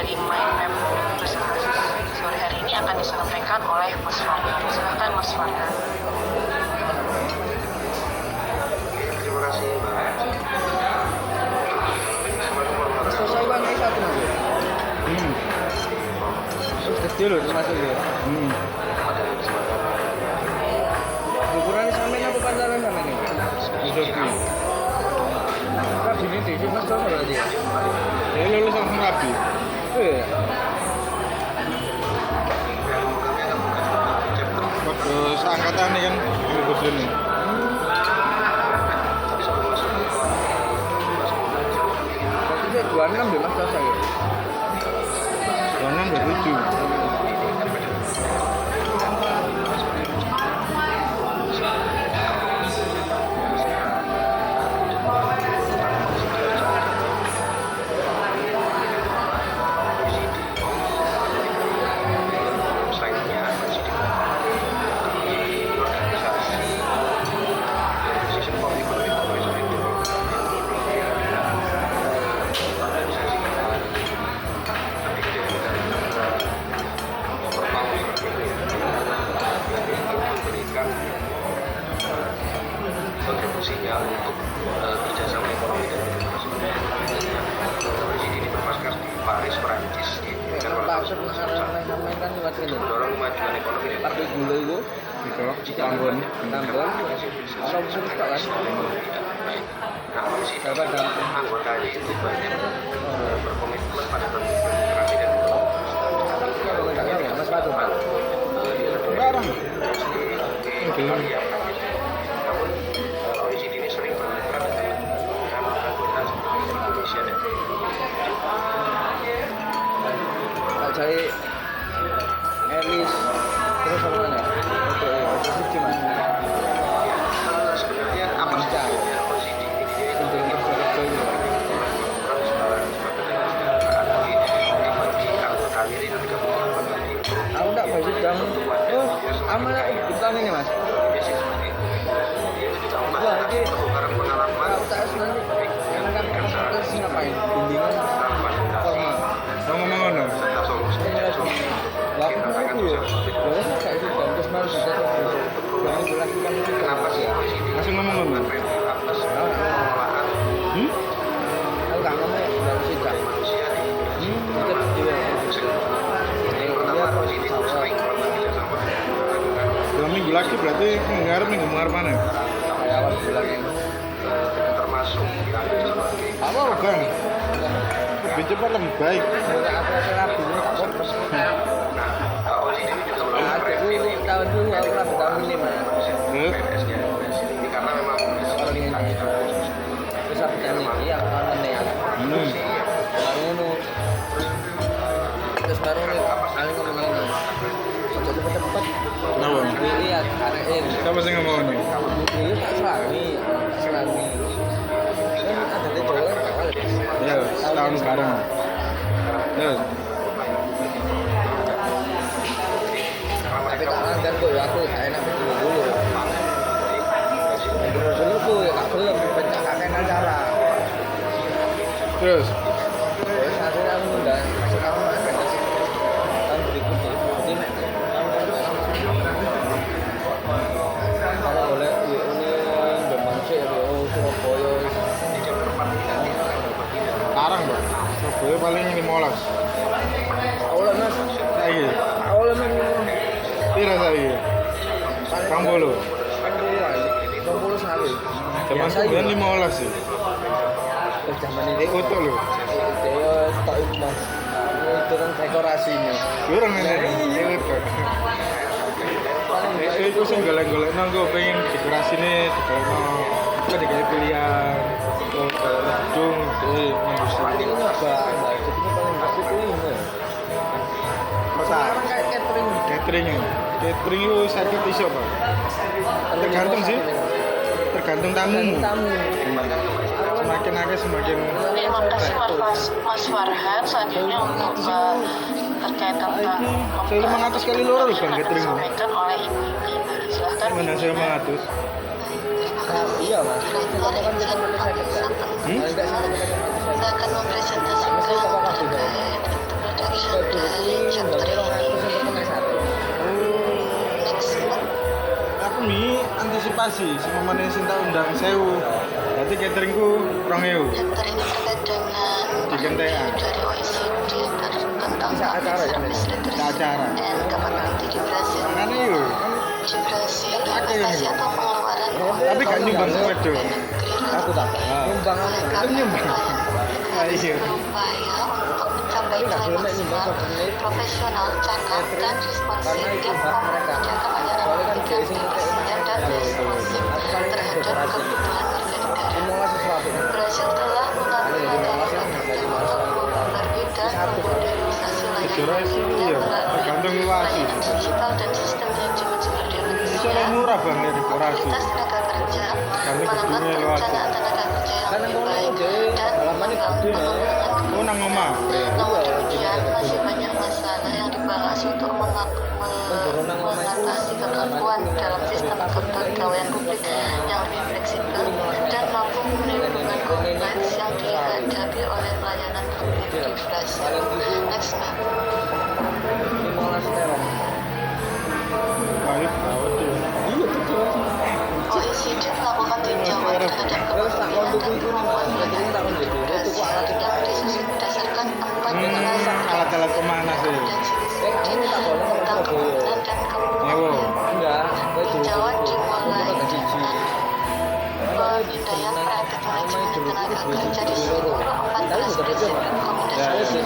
dari Mindmap presentasi sore hari ini akan disampaikan oleh Mas Farhan. Silakan Mas Farhan. Terima kasih Mbak. Selesai bang, ini satu lagi. Kecil loh termasuk ya. Ukuran sampai apa pasaran sama ini? Rabi ini di mas sama berarti ya? Ya lulus langsung rabi. Iya. Waktu seangkatan nih kan lulus ini. Tapi saya 26 deh mas selesai ya? 26 27. Kontribusinya untuk kerjasama ekonomi dan internasional. Di sini bermarkas di Paris, Perancis, di Maksud sampai kan buat ini. mendorong kemajuan ekonomi dan Partai gula itu, Itu Ambon. Tambon, kalau bisa buka kan? namun di sini Dapat dan anggotanya itu banyak berkomitmen pada demokrasi dan komentarnya ya mas Batu. Barang. namun OECD ini sering bermitra dengan anggota seperti Indonesia dan Tak cari Elis terus apa mana? Oke, oposisi mas. sebenarnya apa sih tujuannya OECD ini? Untuk kerja itu. Bagi anggotanya ini juga Aku tak baju dam. Oh, amal bukan ini mas. Wah, ini pengalaman aku tak senang. Yang kan terus ngapain? Bimbingan formal. Mau ngomong ngono. Wah, aku ya. Boleh kayak itu dan terus malu bisa terus. Yang dilakukan itu kenapa sih Langsung ngomong ngono. atas pengelolaan Aku nggak ngomong dari situ. manusia di Itu dia. yang pertama OECD itu sering melakukan kerjasama dengan 2 minggu lagi berarti minggu mana? Kayak awal bulan ini. termasuk diambil sebagai Apa bang? Lebih cepat lebih baik. Aku rapi ini tak fokus. OECD ini juga melakukan Aku training tahun dulu aku rapi tahun ini mas. PNS-nya ini karena memang Orang ini terus aku tanya iya kawan ini ya. Baru nu terus baru nih paling ngomong ini. Sejak cepet-cepet. Kenapa? Iya, arein. Siapa sih ngomong ini? Ini tak selangi, selangi. Ada di Jawa kan? Ya, setahun sekarang. Ya, Tapi tak langgar kok ya aku tak enak dulu. Dulu tuh ya tak belum pencak kakek acara. terus. Terus akhirnya aku undang masih kamu ada tahun berikutnya. Jadi mek kalau boleh ini Demam sih ya Surabaya. Sekarang bang. Surabaya paling 15. Awalnya mas, Iya. awalnya memang Pira saya. Kang Bolo. Bangkulu sekali. Zaman sebulan 15 sih. Zaman ini Utuh loh. Dewa tak itu mas. Itu kan dekorasinya. Kurang ini. Utuh. Itu sih golek-golek nanggo pengen dekorasi nih, dekorasi kita dikasih pilihan, gedung, jadi Ini industri. apa? Jadi paling bagus itu ini. Sekarang kayak catering. Catering itu sakit iso pak. Tergantung sih, tergantung tamumu. Tamu. Semakin akeh semakin. Terima kasih Mas Farhan. Selanjutnya untuk terkait tentang Saya 500 kali loro loh bang catering. disampaikan oleh Ibu Ina. Silahkan. Mana saya 500? Iya mas. Kan kita boleh sakit kan. Kalau enggak sampai kita Saya akan mempresentasikan terkait rotasi, semuanya sing tak undang 1000. Berarti cateringku 2000. Chapter ini terkait dengan Di kentean. dari OECD tentang Bisa acara ya, service Nek? Bisa acara. and capability di Brasil. Makanya yuk, Di Brasil, Ada investasi yang- atau pengeluaran tapi gak nyumbang semua dong. Aku tak nyumbang Oleh aku. karena nyumbang. upaya Iya. berupaya untuk mencapai Tapi nggak nilai boleh nyumbang maksimal, ke menit. profesional, cakap, dan responsif Karena itu yang hak mampu mereka. menjaga layanan Soalnya kan publik dia yang sing tersedia dan Ya, responsif Aku paling terhadap dekorasi. kebutuhan warga negara. Mulai sesuatu. Brasil telah mengambil langkah penting untuk memperbedakan modernisasi layanan Dekorasi publik iya, melalui tergantung luas sih. layanan digital dan sistem manajemen sumber daya Bisa manusia, murah bang ya dekorasi. kualitas tenaga kerja, Kami melakukan gedungnya luas. perencanaan tenaga kerja yang Karena lebih kalau baik, ide, dan halamannya mengembangkan gede, Nek. pengembangan Oh nang omah. namun demikian, masih banyak masalah yang dibahas untuk mengatasi kemampuan dalam sistem kepegawaian publik yang lebih fleksibel dan mampu menimbulkan kompleks yang dihadapi oleh pelayanan publik di Brasil. Next, Mbak. 15 terong. Baik, betul. Iya betul. OECD melakukan tinjauan terhadap Terus tak kepemimpinan kontuk dan itu kemampuan nih, jadi tak kontuk itu. Itu kok alat itu. yang disusun berdasarkan 4 Alat-alat pemanas ya. Kamu tak boleh kalau tentang Surabaya. kemampuan dan Nyewo. kemampuan. Enggak, itu Tinjauan dimulai Itu siji. dengan pemindaian praktik manajemen tenaga kerja di seluruh 14 prinsip Ya, rekomendasi ya,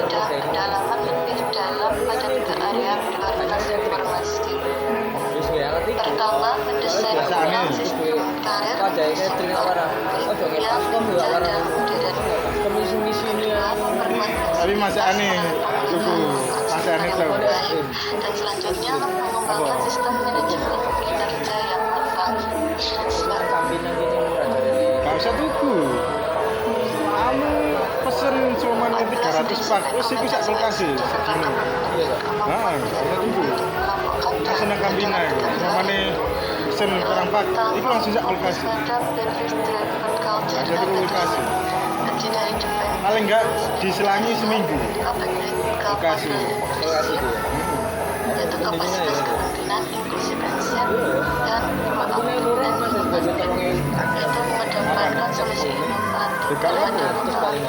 dan pendalaman lebih dalam pada 3 area prioritas informasi. Wis ya ngerti. Pertama, mendesain Biasanya. ulang sistem karir Kayak catering awara. Ojo nge yang custom ya awara. dan modern. Komisi ini ya. Memperkuat Tapi masih aneh, itu masih aneh tuh. dan selanjutnya mengembangkan sistem manajemen kinerja yang berfungsi. Kambinan ini murah dari. Gak usah tuku. Kamu pesen cuma 300 pak, terus itu sak kulkas sih, segini. Iya kok. Nah, gak usah tuku. Pesen nang kambina itu, cuma pesen kurang pak, itu langsung sak kulkas. Ada di kulkas. Paling enggak diselangi seminggu. Kulkas. Kulkas itu ya. Yaitu kapasitas kepemimpinan inklusif dan siap dan Aku nih murah mas, sebagai tolongin. itu mendapatkan solusi inovatif Dekat apa? terhadap Terus paling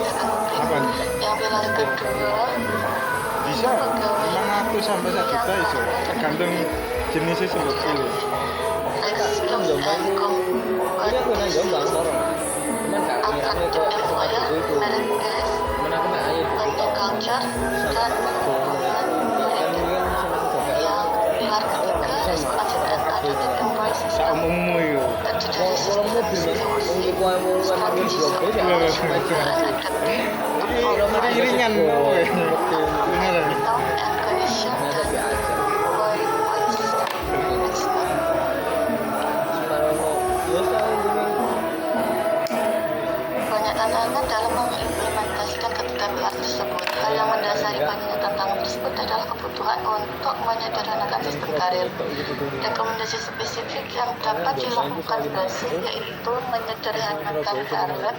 Apa nih? yang pilihan kedua Bisa 500 sampai 1 juta iso, tergantung jenisnya sih buat pilih. ekspor dan Iya aku nang Jombang sorong. Cuman gak angkat kirane kok employer, itu. managers, Cuman aku nak ayo itu. learning culture, dan pengembangan murid yang pilar ketiga responsive dan adaptive employee Sak system umummu itu. terdiri dari Kalau mobil nih, mungkin kau yang mau ambil blok B ya. Iring-iringan. Beneran. Banyak tantangan dalam mengimplementasikan ketiga pilar tersebut. Hal yang mendasari banyaknya tantangan tersebut adalah kebutuhan untuk menyederhanakan sistem karir. Rekomendasi spesifik yang dapat dilakukan Brasil yaitu menyederhanakan karir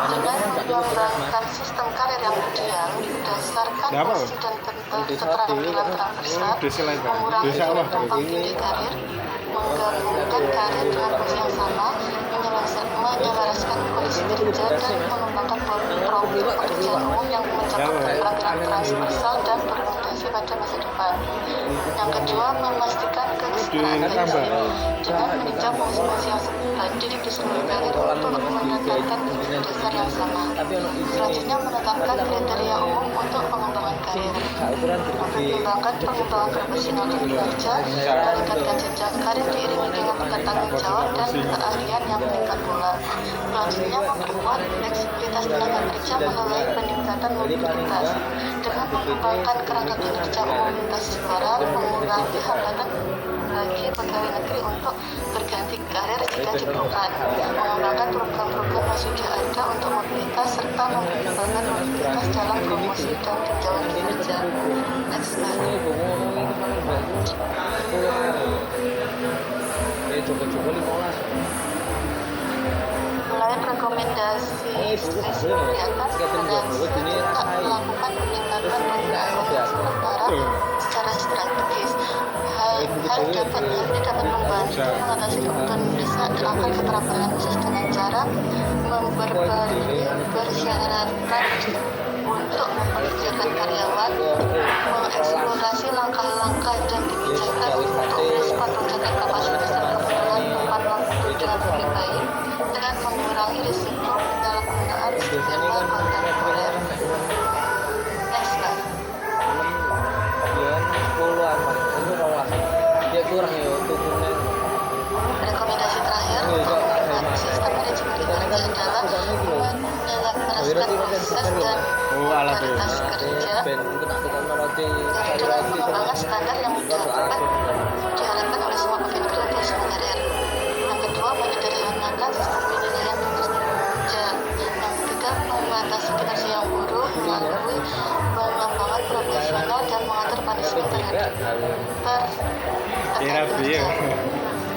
dengan mengembangkan sistem karir yang ideal berdasarkan Ada apa, fungsi dan keterampilan transversal, Desa lain, Pak. mengurangi Desa apa? gelombang tinggi karir, menggabungkan karir dengan fungsi yang sama, menyelaraskan kondisi kerja dan mengembangkan profil pekerjaan umum yang mencakup keterampilan transversal dan berorientasi pada masa depan. Yang kedua, memastikan kesetaraan tambah. dengan meninjau fungsi-fungsi yang didik di seluruh karir untuk menetapkan tujuan dasar yang sama. Selanjutnya, menetapkan kriteria umum untuk pengembangan karir. Mempertimbangkan pengembangan profesional di kerja, meningkatkan jenjang karir diiringi dengan tanggung jawab dan keahlian yang meningkat pula. Selanjutnya, memperkuat fleksibilitas tenaga kerja melalui peningkatan mobilitas dengan mengembangkan kerangka kinerja umum lintas suara, mengurangi hambatan bagi pegawai negeri untuk berganti karir jika diperlukan, mengembangkan program-program yang sudah ada untuk mobilitas serta mempertimbangkan mobilitas dalam promosi dan tinjauan kinerja. Next slide. Ini gue ngomong itu paling bagus. 10.000. Coba-coba 15. Melalui rekomendasi spesifik di atas, melakukan peningkatan penggunaan sementara secara strategis. Hal hal ini dapat membantu mengatasi kebutuhan mendesak akan keterampilan khusus dengan cara mempersyaratan untuk mempekerjakan karyawan, mengeksplorasi langkah-langkah dan kebijakan untuk merespon lonjakan kapasitas dan kebutuhan tempat waktu dengan lebih baik, dengan mengurangi risiko penyalahgunaan skema kontemporer. Next slide. Dia kurang ya tubuhnya. Rekomendasi terakhir untuk menikmati sistem manajemen kerja adalah menerapkan proses dan kualitas kerja dengan pengembangan standar yang diharapkan oleh semua pegawai kerja di seluruh daerah. Yang kedua, menyederhanakan sistem penilaian kinerja. Yang ketiga, mengatasi kinerja yang buruk melalui pengembangan profesional dan mengatur punishment terhadap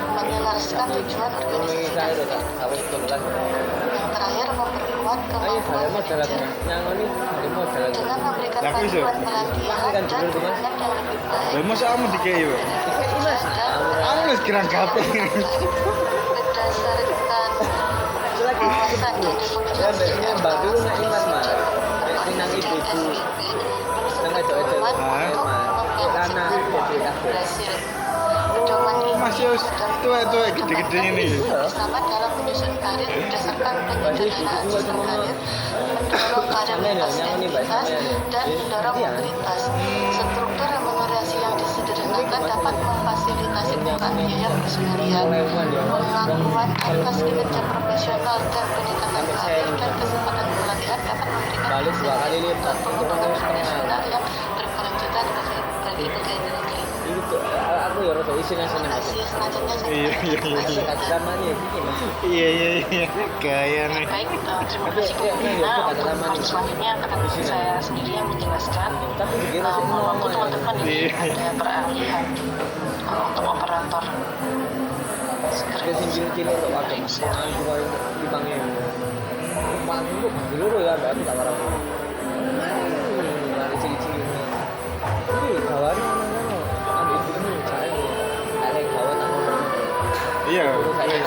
menyelaraskan tujuan organisasi dan yang terakhir memperkuat kemampuan manajer dengan memberikan bantuan pelatihan dan dukungan yang lebih baik. Lah masa kamu dikei yo? Kamu wis kirang kabeh. Berdasarkan wawasan dan rekomendasi Mbak dulu nggak ingat mas, nang ibu-ibu, nang edo-edo, karena berhasil. Pedoman ini Masih tuwek-tuwek gede-gede ini. bersama dalam menyusun karir berdasarkan penyederhanaan sistem karir, mendorong karir identitas dan mendorong mobilitas. Struktur remunerasi yang disederhanakan dapat memfasilitasi penggunaan biaya personalian, pengakuan atas kinerja profesional dan peningkatan karir dan kesempatan pelatihan dapat memberikan pengembangan profesional yang berkelanjutan bagi pegawai negeri. aku ya rada isin asin mas. Selanjutnya Iya. Namanya gini mas. Iya. Gaya nih. baik, terima kasih Bu Nina. Untuk part selanjutnya akan saya sendiri yang menjelaskan. Tapi begini sih Mohon waktu teman-teman ini Iya. ada peralihan untuk operator Ada screen. sinjil kilo untuk waktu soal dua di bangnya. Paling itu dulu ya ada aku tak marah. Lari cili-cili. Ini kawan ambil ini cari. Ada kawan aku. Iya. Baik,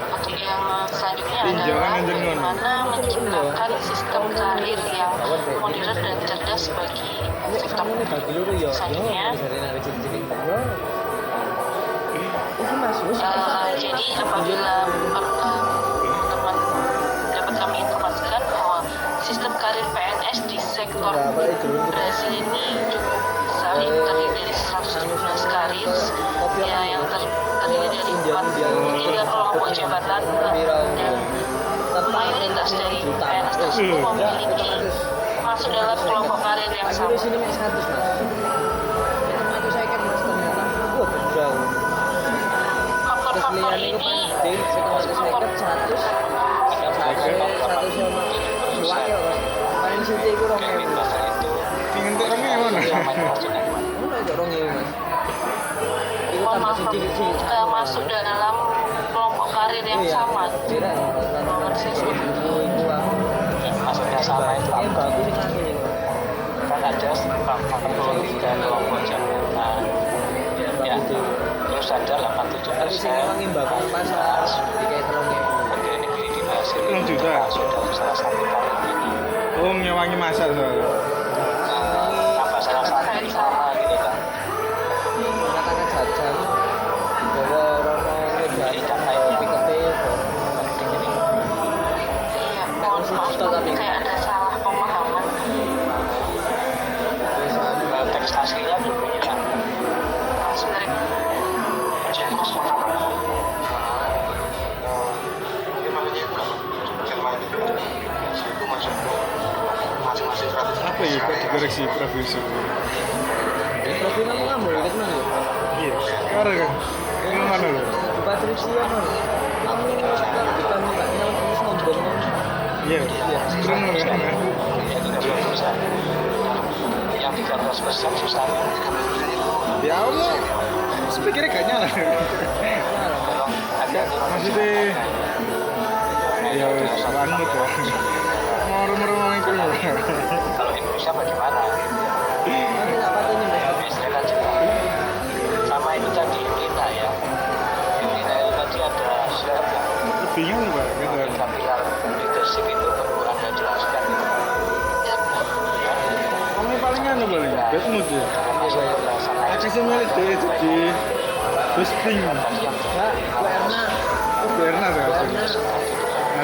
untuk yang selanjutnya Tinjauan adalah yang jenengan. bagaimana menciptakan sistem karir yang modern dan cerdas bagi sektor Kamu nih bagi dulu ya. selanjutnya. Dari lari cili-cili. Ini mas. Jadi apabila teman dapat kami informasikan bahwa sistem karir PNS di sektor Brazil ini cukup besar, terdiri dari 117 karir ya, yang terdiri dari 3 kelompok jabatan dan mayoritas dari PNS tersebut memiliki masuk dalam kelompok karir yang sama. Di sini 100 mas. Itu saya kan mas ternyata. Wah jauh. Faktor-faktor ini Ingin tuh orangnya mana? masuk dalam kelompok karir yang sama. Maksudnya sama itu apa? Kan ada faktor 3 kelompok jabatan. Ya, terus ada 87% pegawai negeri di Brazil 6 juta. masuk dalam salah satu karir ini. Oh, ngewangi masak soalnya. Apa salah satu sama gitu kan? Iya, mohon maaf tapi kayak ada salah pemahaman. Teks aslinya berbeda. Sebenarnya Apa ya kok dikoreksi profesor? Iya. Karena kan. Ini mana lo? Iya. Keren kan? Yang 13% susah. Ya Allah. Sepikirnya gak nyala. Maksudnya ya lanjut ya. Mau itu loh. Kalau Indonesia bagaimana? Istilah kan juga sama itu bad mood ya. Akhirnya milik dia jadi boosting. Nah, Bu Erna ya.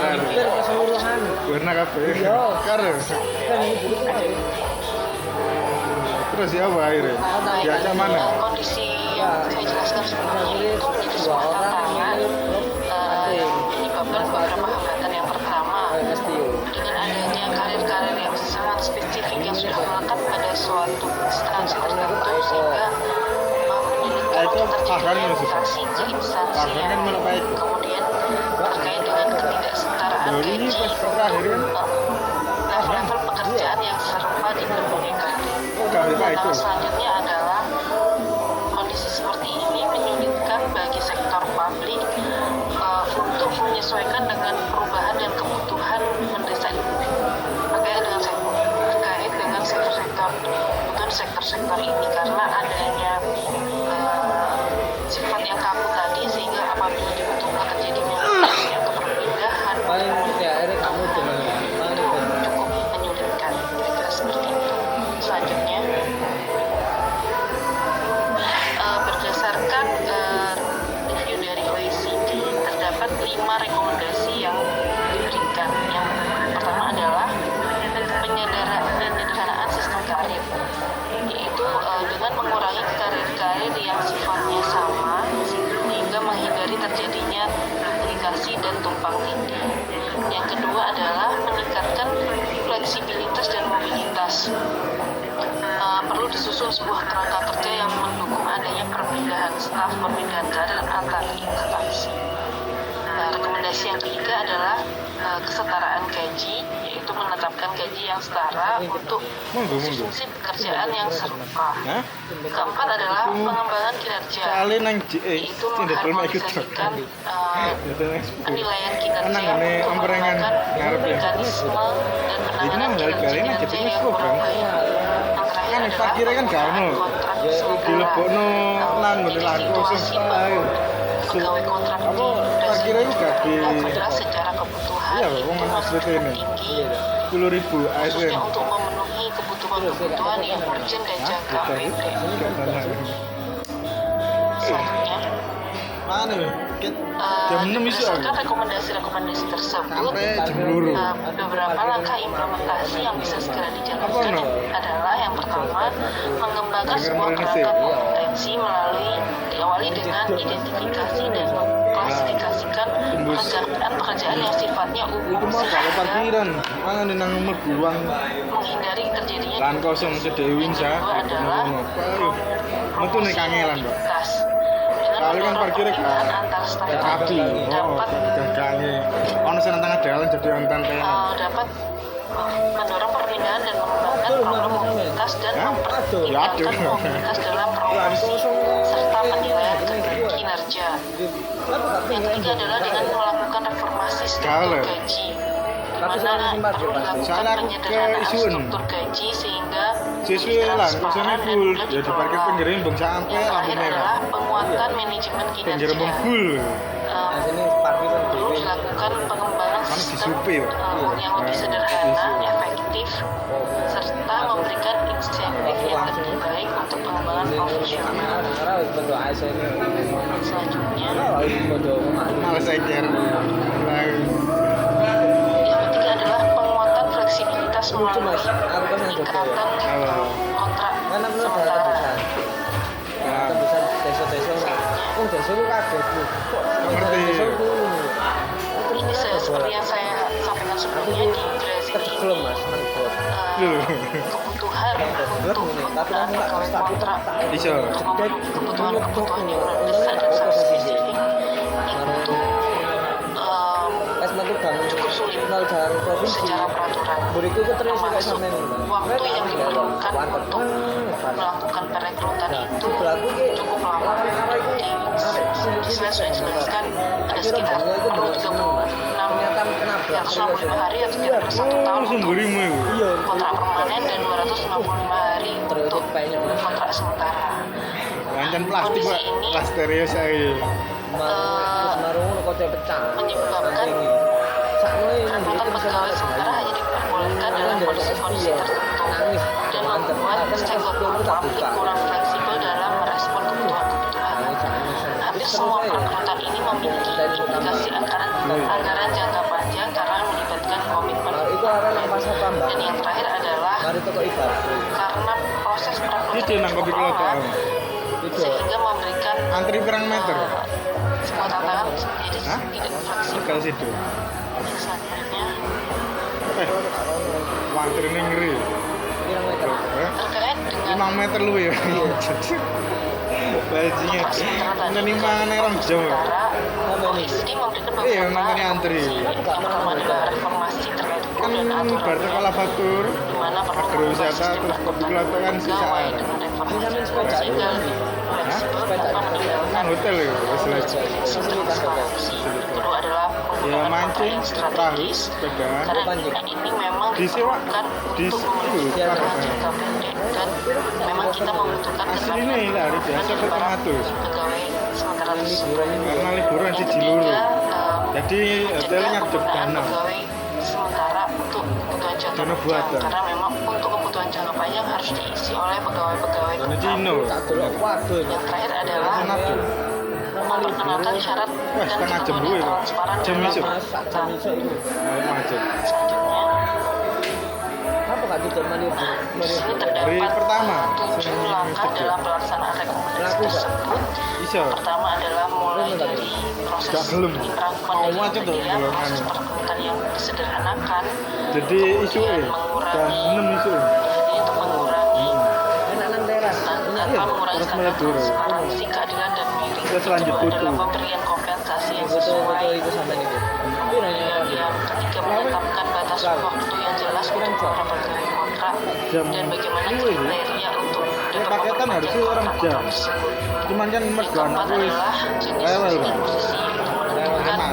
hampir keseluruhan. Bu Erna kabeh. Iya. Karo. Kan ini dulu tuh Terus ya apa akhirnya? Diajak mana? Kondisi yang saya jelaskan sebelumnya itu menjadi sebuah tantangan menyebabkan beberapa hambatan. Yang pertama, dengan adanya karir-karir yang sangat spesifik yang sudah melekat pada suatu instansi tertentu sehingga menyulitkan untuk terjadinya interaksi ke instansi yang kemudian terkait dengan ketidaksetaraan gaji level pekerjaan yang serupa di berbagai karir. Tantangan selanjutnya adalah kondisi seperti ini menyulitkan bagi sektor publik untuk menyesuaikan dengan perubahan dan kebutuhan mendesak terkait dengan sektor-sektor ini karena adanya sifat yang kaku tadi sehingga apabila dibutuhkan terjadinya atau perpindahan paling ya akhirnya kamu dengan cukup menyulitkan kira-kira seperti itu. Selanjutnya berdasarkan review dari OECD terdapat 5 rekomendasi yang diberikan. Yang pertama adalah penyederhanaan sistem karir, yaitu dengan mengurangi karir-karir yang sifatnya sama sehingga menghindari terjadinya duplikasi dan tumpang tindih. Yang kedua adalah meningkatkan fleksibilitas dan mobilitas. Perlu disusun sebuah kerangka kerja yang mendukung adanya perpindahan staf, perpindahan karir antar instansi. Rekomendasi yang ketiga adalah kesetaraan gaji, yaitu menetapkan gaji yang setara untuk fungsi pekerjaan yang serupa. Keempat adalah pengembangan kinerja, yaitu mengharmonisasikan penilaian kinerja untuk menggunakan mekanisme dan penanganan kinerja yang kurang baik. Yang terakhir adalah penggunaan kontrak dilebokno nang ngene langsung pegawai kontrak parkirnya itu gaji adalah secara kebutuhan iya itu wong masih asli ini tinggi 10.000 khususnya ASN untuk memenuhi kebutuhan yang urgent dan jangka pendek. Selanjutnya mana jam 6 isu berdasarkan rekomendasi-rekomendasi tersebut sampai jam 2 beberapa langkah implementasi yang bisa segera dijalankan adalah yang pertama, mengembangkan sebuah kerangka kompetensi diawali dengan identifikasi dan mengklasifikasikan pekerjaan yang sifatnya umum kalau sehingga parkiran mana nih nang buang menghindari terjadinya lan kosong sedewin sa adalah metu nih kangelan Mbak aktivitas. kali kan parkirnya Dengan antar staf api dapat gagange ono sing tengah jalan jadi ontan dapat mendorong perpindahan dan mengembangkan program mobilitas dan mempertingkatkan mobilitas dalam promosi serta penilaian kinerja. Yang ketiga adalah dengan melakukan reformasi struktur gaji, di mana perlu dilakukan penyederhanaan struktur gaji sehingga sesuai lah kosongnya full ya di parkir pinggirin bang sampai yang lampu terakhir merah adalah penguatan manajemen pinggir kinerja. bang full sini parkiran Perlu dilakukan pengembangan sistem yang lebih sederhana, efektif, serta memberikan insentif yang lebih baik untuk pengembangan profesional. bentuk ASN Selanjutnya, males eker yang ketiga adalah penguatan fleksibilitas melalui peningkatan kontrak sementara. tembusan desa-desa oh desa itu kaget lu kok ngerti Ini seperti yang saya sampaikan sebelumnya di tergelum mas kebutuhan untuk pegawai kontrak iso untuk memenuhi kebutuhan yang mendesak dan sangat spesifik itu pas metu bangun cukup sulit nol jalan provinsi secara peraturan, beriku itu terus kok termasuk sampean waktu yang diperlukan untuk melakukan perekrutan itu cukup lama. Di slide sudah dijelaskan ada sekitar perlu 365 hari atau sekitar 1 tahun langsung untuk berimu itu kontrak permanen dan 255 hari untuk kontrak sementara. lancan plastik pak plasterio saya marung kok pecah Menyebabkan perekrutan pegawai sementara hanya diperbolehkan dalam kondisi-kondisi tertentu dan membuat stakeholder publik kurang fleksibel dalam merespon kebutuhan-kebutuhan. Hampir semua perekrutan ini memiliki implikasi anggaran jangka panjang karena melibatkan komitmen. Dan yang terakhir adalah karena proses Itu nang kopi perekrutan kelotok. sehingga memberikan Antri perang meter. semua tantangan menjadi Hah? tidak fleksibel. Kalau situ. Selanjutnya Antri ini ngeri. terkait dengan 5 meter lu ya. Bajingan. Ini mana orang Jawa. OECD memberikan Iya, beberapa makanya antri. yang pertama adalah reformasi terkait hukum Kan dan aturan bar sekolah batur. di mana perlu Agrowisata sistem terus kopi kelotok kan pegawai sisaan. dengan reformasi sehingga lebih fleksibel tanpa Kan meninggalkan hotel ya, wis lagi. sistem transparansi. Kedua adalah Ya penggunaan mancing, yang strategis sepedaan. karena ini memang Disewa, diperlukan di untuk memenuhi itu, kebutuhan kan. jangka pendek dan memang kita membutuhkan Asli ini lah, hari biasa dari ke para 100. pegawai sementara tersebut. Karena liburan Yang sih ketiga, luru. Jadi hotelnya mencegah nyedot penggunaan dana. pegawai sementara untuk kebutuhan jangka Dana panjang buatan. karena memang untuk kebutuhan jangka panjang harus diisi oleh pegawai-pegawai Dana tetap. Cino. Yang terakhir adalah Manado. memperkenalkan syarat Wah, dan setengah jam ketentuan dulu yang ya, Pak. transparan Jam dalam isu. perekrutan. Macet. Selanjutnya, di sini terdapat Hari pertama. 7 langkah dalam pelaksanaan rekomendasi tersebut. Iso. Pertama adalah mulai dari proses Gak gelem. penyerapan Mau dan macet tuh, pembelian, kalau proses anu. perekrutan yang disederhanakan, Jadi isu jam 6 isu. jadi untuk mengurangi Iya, mengurangi terus standar meledur. transparansi, keadilan dan miring. Terus lanjut Kedua adalah butuh. pemberian kompensasi yang sesuai. Kemudian yang ketiga menetapkan batas waktu yang jelas untuk para pegawai kontrak Jam dan bagaimana dua ya? kriteria untuk dapat Paketan memperpanjang harusnya orang kontrak jam. tersebut. Cuman kan Yang mergo keempat anakku wis adalah jenis rewel, Pak. posisi yaitu menentukan Emang.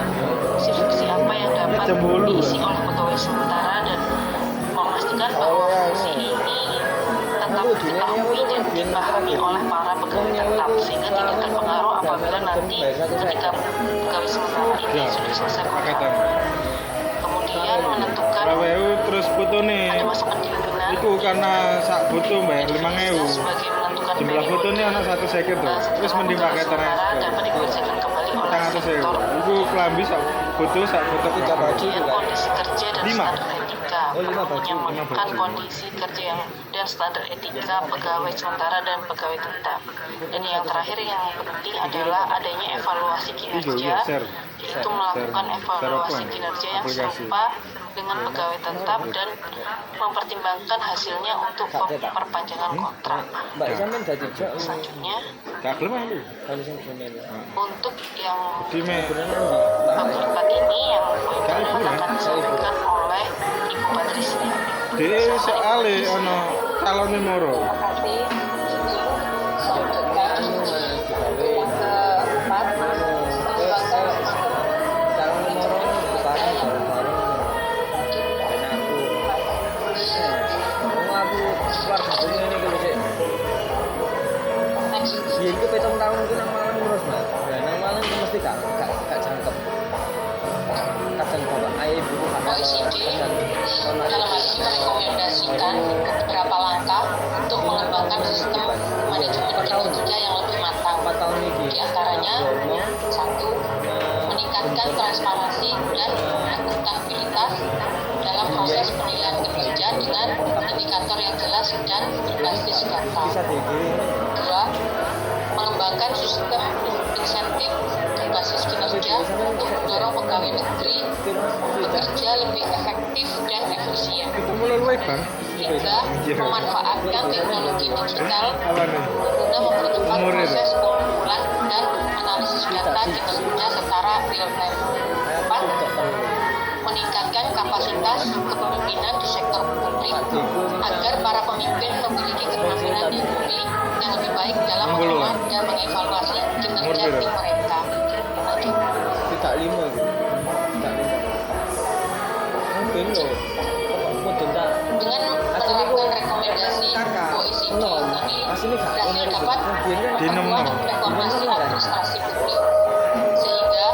fungsi apa yang dapat Jam 10. diisi oleh pegawai sementara dan memastikan bahwa fungsi ini tetap diketahui dan dipahami oleh para pegawai tetap sehingga tidak terpengaruh apabila nanti ketika pegawai sementara ini Ya, sudah selesai kontrak. paketan. Kemudian menentukan Raweu terus fotone. ada masa pendisiplinan Iku karena sak butuh bayar 5.000. sebagai menentukan Jumlah fotonya ana 1 second tuh. Terus mending paketan sementara aja. dapat dikerjakan kembali oleh 400.000. sektor. Iku kelambi sak foto Kemudian kondisi kerja dan 5. standar etika menyamakan kondisi kerja dan standar etika pegawai sementara dan pegawai tetap. Dan yang terakhir yang penting adalah adanya evaluasi kinerja, share. yaitu melakukan evaluasi Share kinerja yang aplikasi. serupa dengan pegawai tetap dan mempertimbangkan hasilnya untuk perpanjangan kontrak. Selanjutnya, Gak gelem aku. untuk yang Di me bab keempat ini yang akan disampaikan oleh Ibu Patricia. dhewe soalé ana calone moro. Iya, itu petong tahun itu nang Malang terus, Mas. Nah, nang Malang itu mesti gak jangkep. Kadang bapak ayah ibu OECD dalam hal ini merekomendasikan beberapa langkah untuk mengembangkan sistem manajemen kinerja yang lebih matang. 4 tahun ini. Di antaranya, 1. Meningkatkan transparansi dan akuntabilitas dalam proses penilaian kinerja dengan indikator yang jelas dan berbasis data. Bisa dikirim. 2. Mengembangkan sistem insentif berbasis kinerja untuk mendorong pegawai negeri bekerja lebih efektif dan efisien. Itu mulai luwe bang. 3. Memanfaatkan teknologi digital Apa nih? guna mempercepat Umurnya, proses pengumpulan dan analisis data kinerja secara real time. 4. Meningkatkan kapasitas kepemimpinan di sektor publik agar para pemimpin memiliki keterampilan yang lebih baik dalam mengelola dan mengevaluasi kinerja tim mereka. Tidak 5 gitu. Tidak 5. Mungkin loh. Mungkin tak. Dengan menerapkan rekomendasi OECD ini berhasil dapat memperkuat reformasi administrasi publik sehingga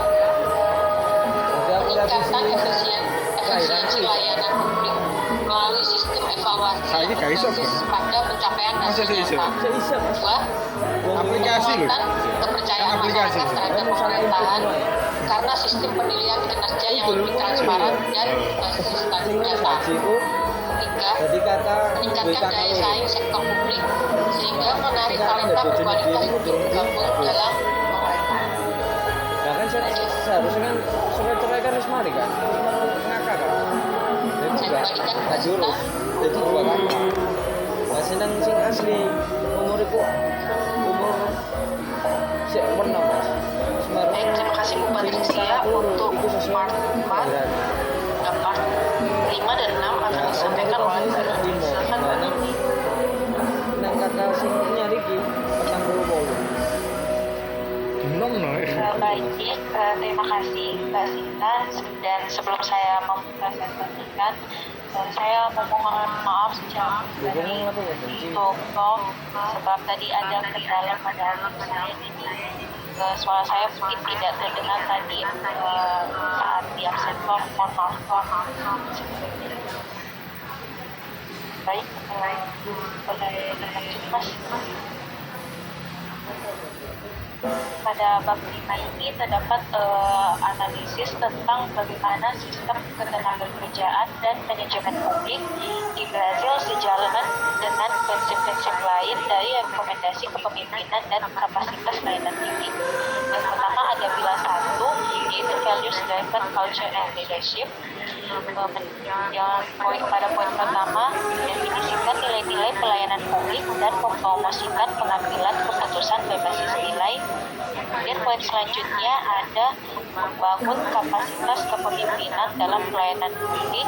peningkatan efisiensi layanan publik melalui sistem evaluasi Saiki gak iso, Bang. pada pencapaian Masa hasil sih iso? nyata. Bisa Mas. Dua, Aplikasi lho. penguatan kepercayaan Kan aplikasi. masyarakat terhadap pemerintahan karena sistem penilaian kinerja yang lebih transparan dan berbasis Sing wis nyata. haji itu Tiga, jadi kata meningkatkan daya BKKW. saing sektor publik sehingga menarik talenta berkualitas untuk bergabung dalam pemerintahan. Ya kan seharusnya kan surat cerai kan wis mari kan. Ngakak kan. Jadi juga gak diurus. Jadi dua kali. Nah seneng sing asli umur iku umur sik pernah Mas. Semarang. Baik, terima kasih Bu Patricia untuk part 4 dan part 5 dan 6 akan disampaikan oleh Bu Nini. Silakan Bu Nini. Nang kata sing nyari ki 40. Nom no. Baik, terima kasih Mbak Sinta. Dan sebelum saya membuka sertifikat, saya memohon maaf secara pribadi untuk sebab tadi ada kendala pada saya, jadi suara saya mungkin tidak terdengar tadi saat di absen. Mohon maaf. Baik, boleh lanjut Mas. Pada bab 5 ini terdapat analisis tentang bagaimana sistem ketenagakerjaan dan manajemen publik di Brazil sejalan dengan prinsip-prinsip lain dari rekomendasi kepemimpinan dan kapasitas layanan tinggi. Yang pertama ada pilar 1, yaitu values driven culture and leadership. Pada poin pertama, definisikan nilai-nilai pelayanan publik dan mempromosikan pengambilan keputusan berbasis nilai. Kemudian poin selanjutnya ada membangun kapasitas kepemimpinan dalam pelayanan publik,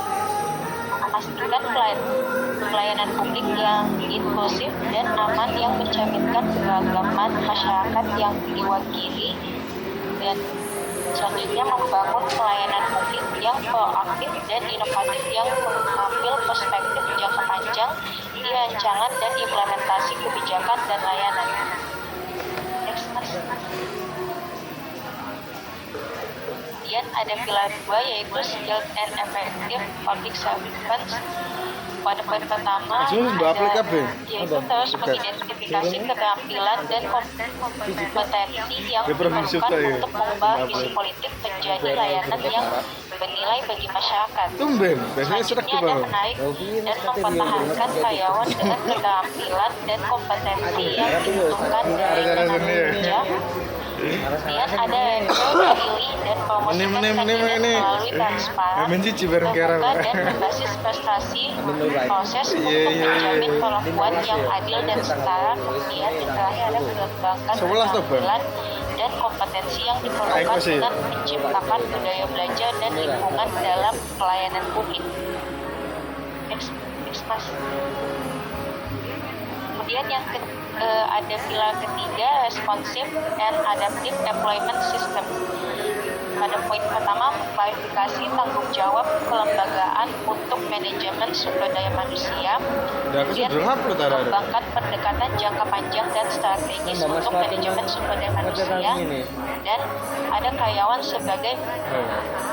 memastikan pelayanan publik yang inklusif dan aman yang mencerminkan keberagaman masyarakat yang diwakili, dan selanjutnya membangun pelayanan publik yang proaktif dan inovatif yang mengambil perspektif jangka panjang di rancangan dan implementasi kebijakan dan layanan. Next, Mas. Kemudian ada pilar 2 yaitu skilled and effective public servants. Pada poin pertama yaitu terus mengidentifikasi keterampilan dan kompetensi yang diperlukan untuk mengubah visi politik menjadi layanan yang bernilai bagi masyarakat. Tumben, biasanya serak Selanjutnya ada menarik dan mempertahankan karyawan dengan keterampilan dan kompetensi yang dibutuhkan dari tenaga kerja. Kemudian ada memilih dan promosikan kandidat melalui transparan, terbuka dan berbasis prestasi, proses untuk menjamin perlakuan yang adil dan setara. Kemudian yang terakhir ada mengembangkan keterampilan dan kompetensi yang diperlukan dengan menciptakan budaya belajar dan lingkungan dalam pelayanan publik. Next, Mas. Kemudian yang ada pilar ketiga, responsive and adaptive employment system. Pada poin pertama, klarifikasi tanggung jawab kelembagaan untuk manajemen sumber daya manusia. Kemudian mengembangkan pendekatan jangka panjang dan strategis untuk manajemen sumber daya manusia. Dan ada karyawan sebagai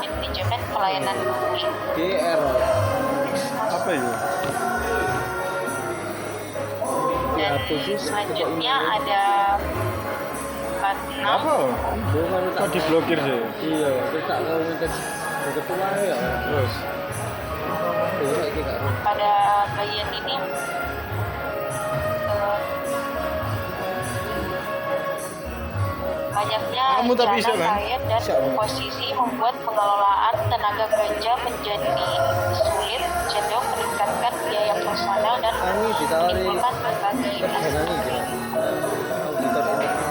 manajemen pelayanan publik. DR. Apa itu? Dan selanjutnya ada part 6. Apa? Kok diblokir sih? Iya, kita kalau minta ketua ya. Terus Pada bagian ini banyaknya Kamu tapi bisa, rencana kan? klien dan posisi membuat pengelolaan tenaga kerja menjadi sulit, cenderung meningkatkan biaya personal dan menimbulkan berbagai strategi.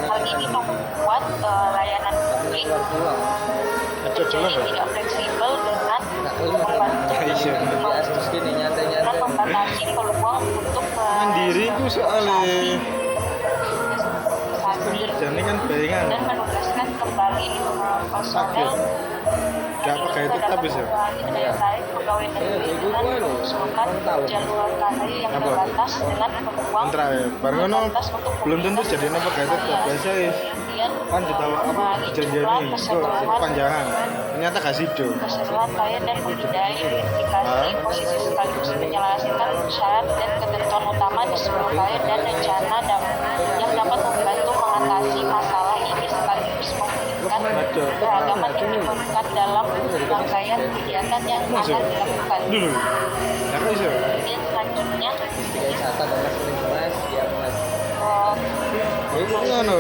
Hal ini membuat layanan publik menjadi tidak fleksibel dengan membatasi peluang untuk mandiri ku soalnya investasi kerjanya kan bayangan. dan menugaskan kembali personel Gak pakai tetap bisa. daya tarik pegawai negeri dengan mengusulkan jalur karir yang terbatas dengan peluang Kontrak ya. Baru ngono terbatas untuk belum tentu jadi nama pegawai tetap biasa ya. kemudian Kan ditawa apa perjanjian ini kok panjangan. Ternyata gak sido. keseluruhan klien dan menghindari verifikasi posisi sekaligus penyalahgunaan syarat dan ketentuan utama di sebuah klien dan rencana yang dapat membantu mengatasi masalah ini sekaligus memungkinkan keragaman yang diperlukan dalam rangkaian kegiatan yang akan dilakukan. Nah, kok iso? Kemudian selanjutnya Kayak wisata dan mas, ya mas. Iku ngono.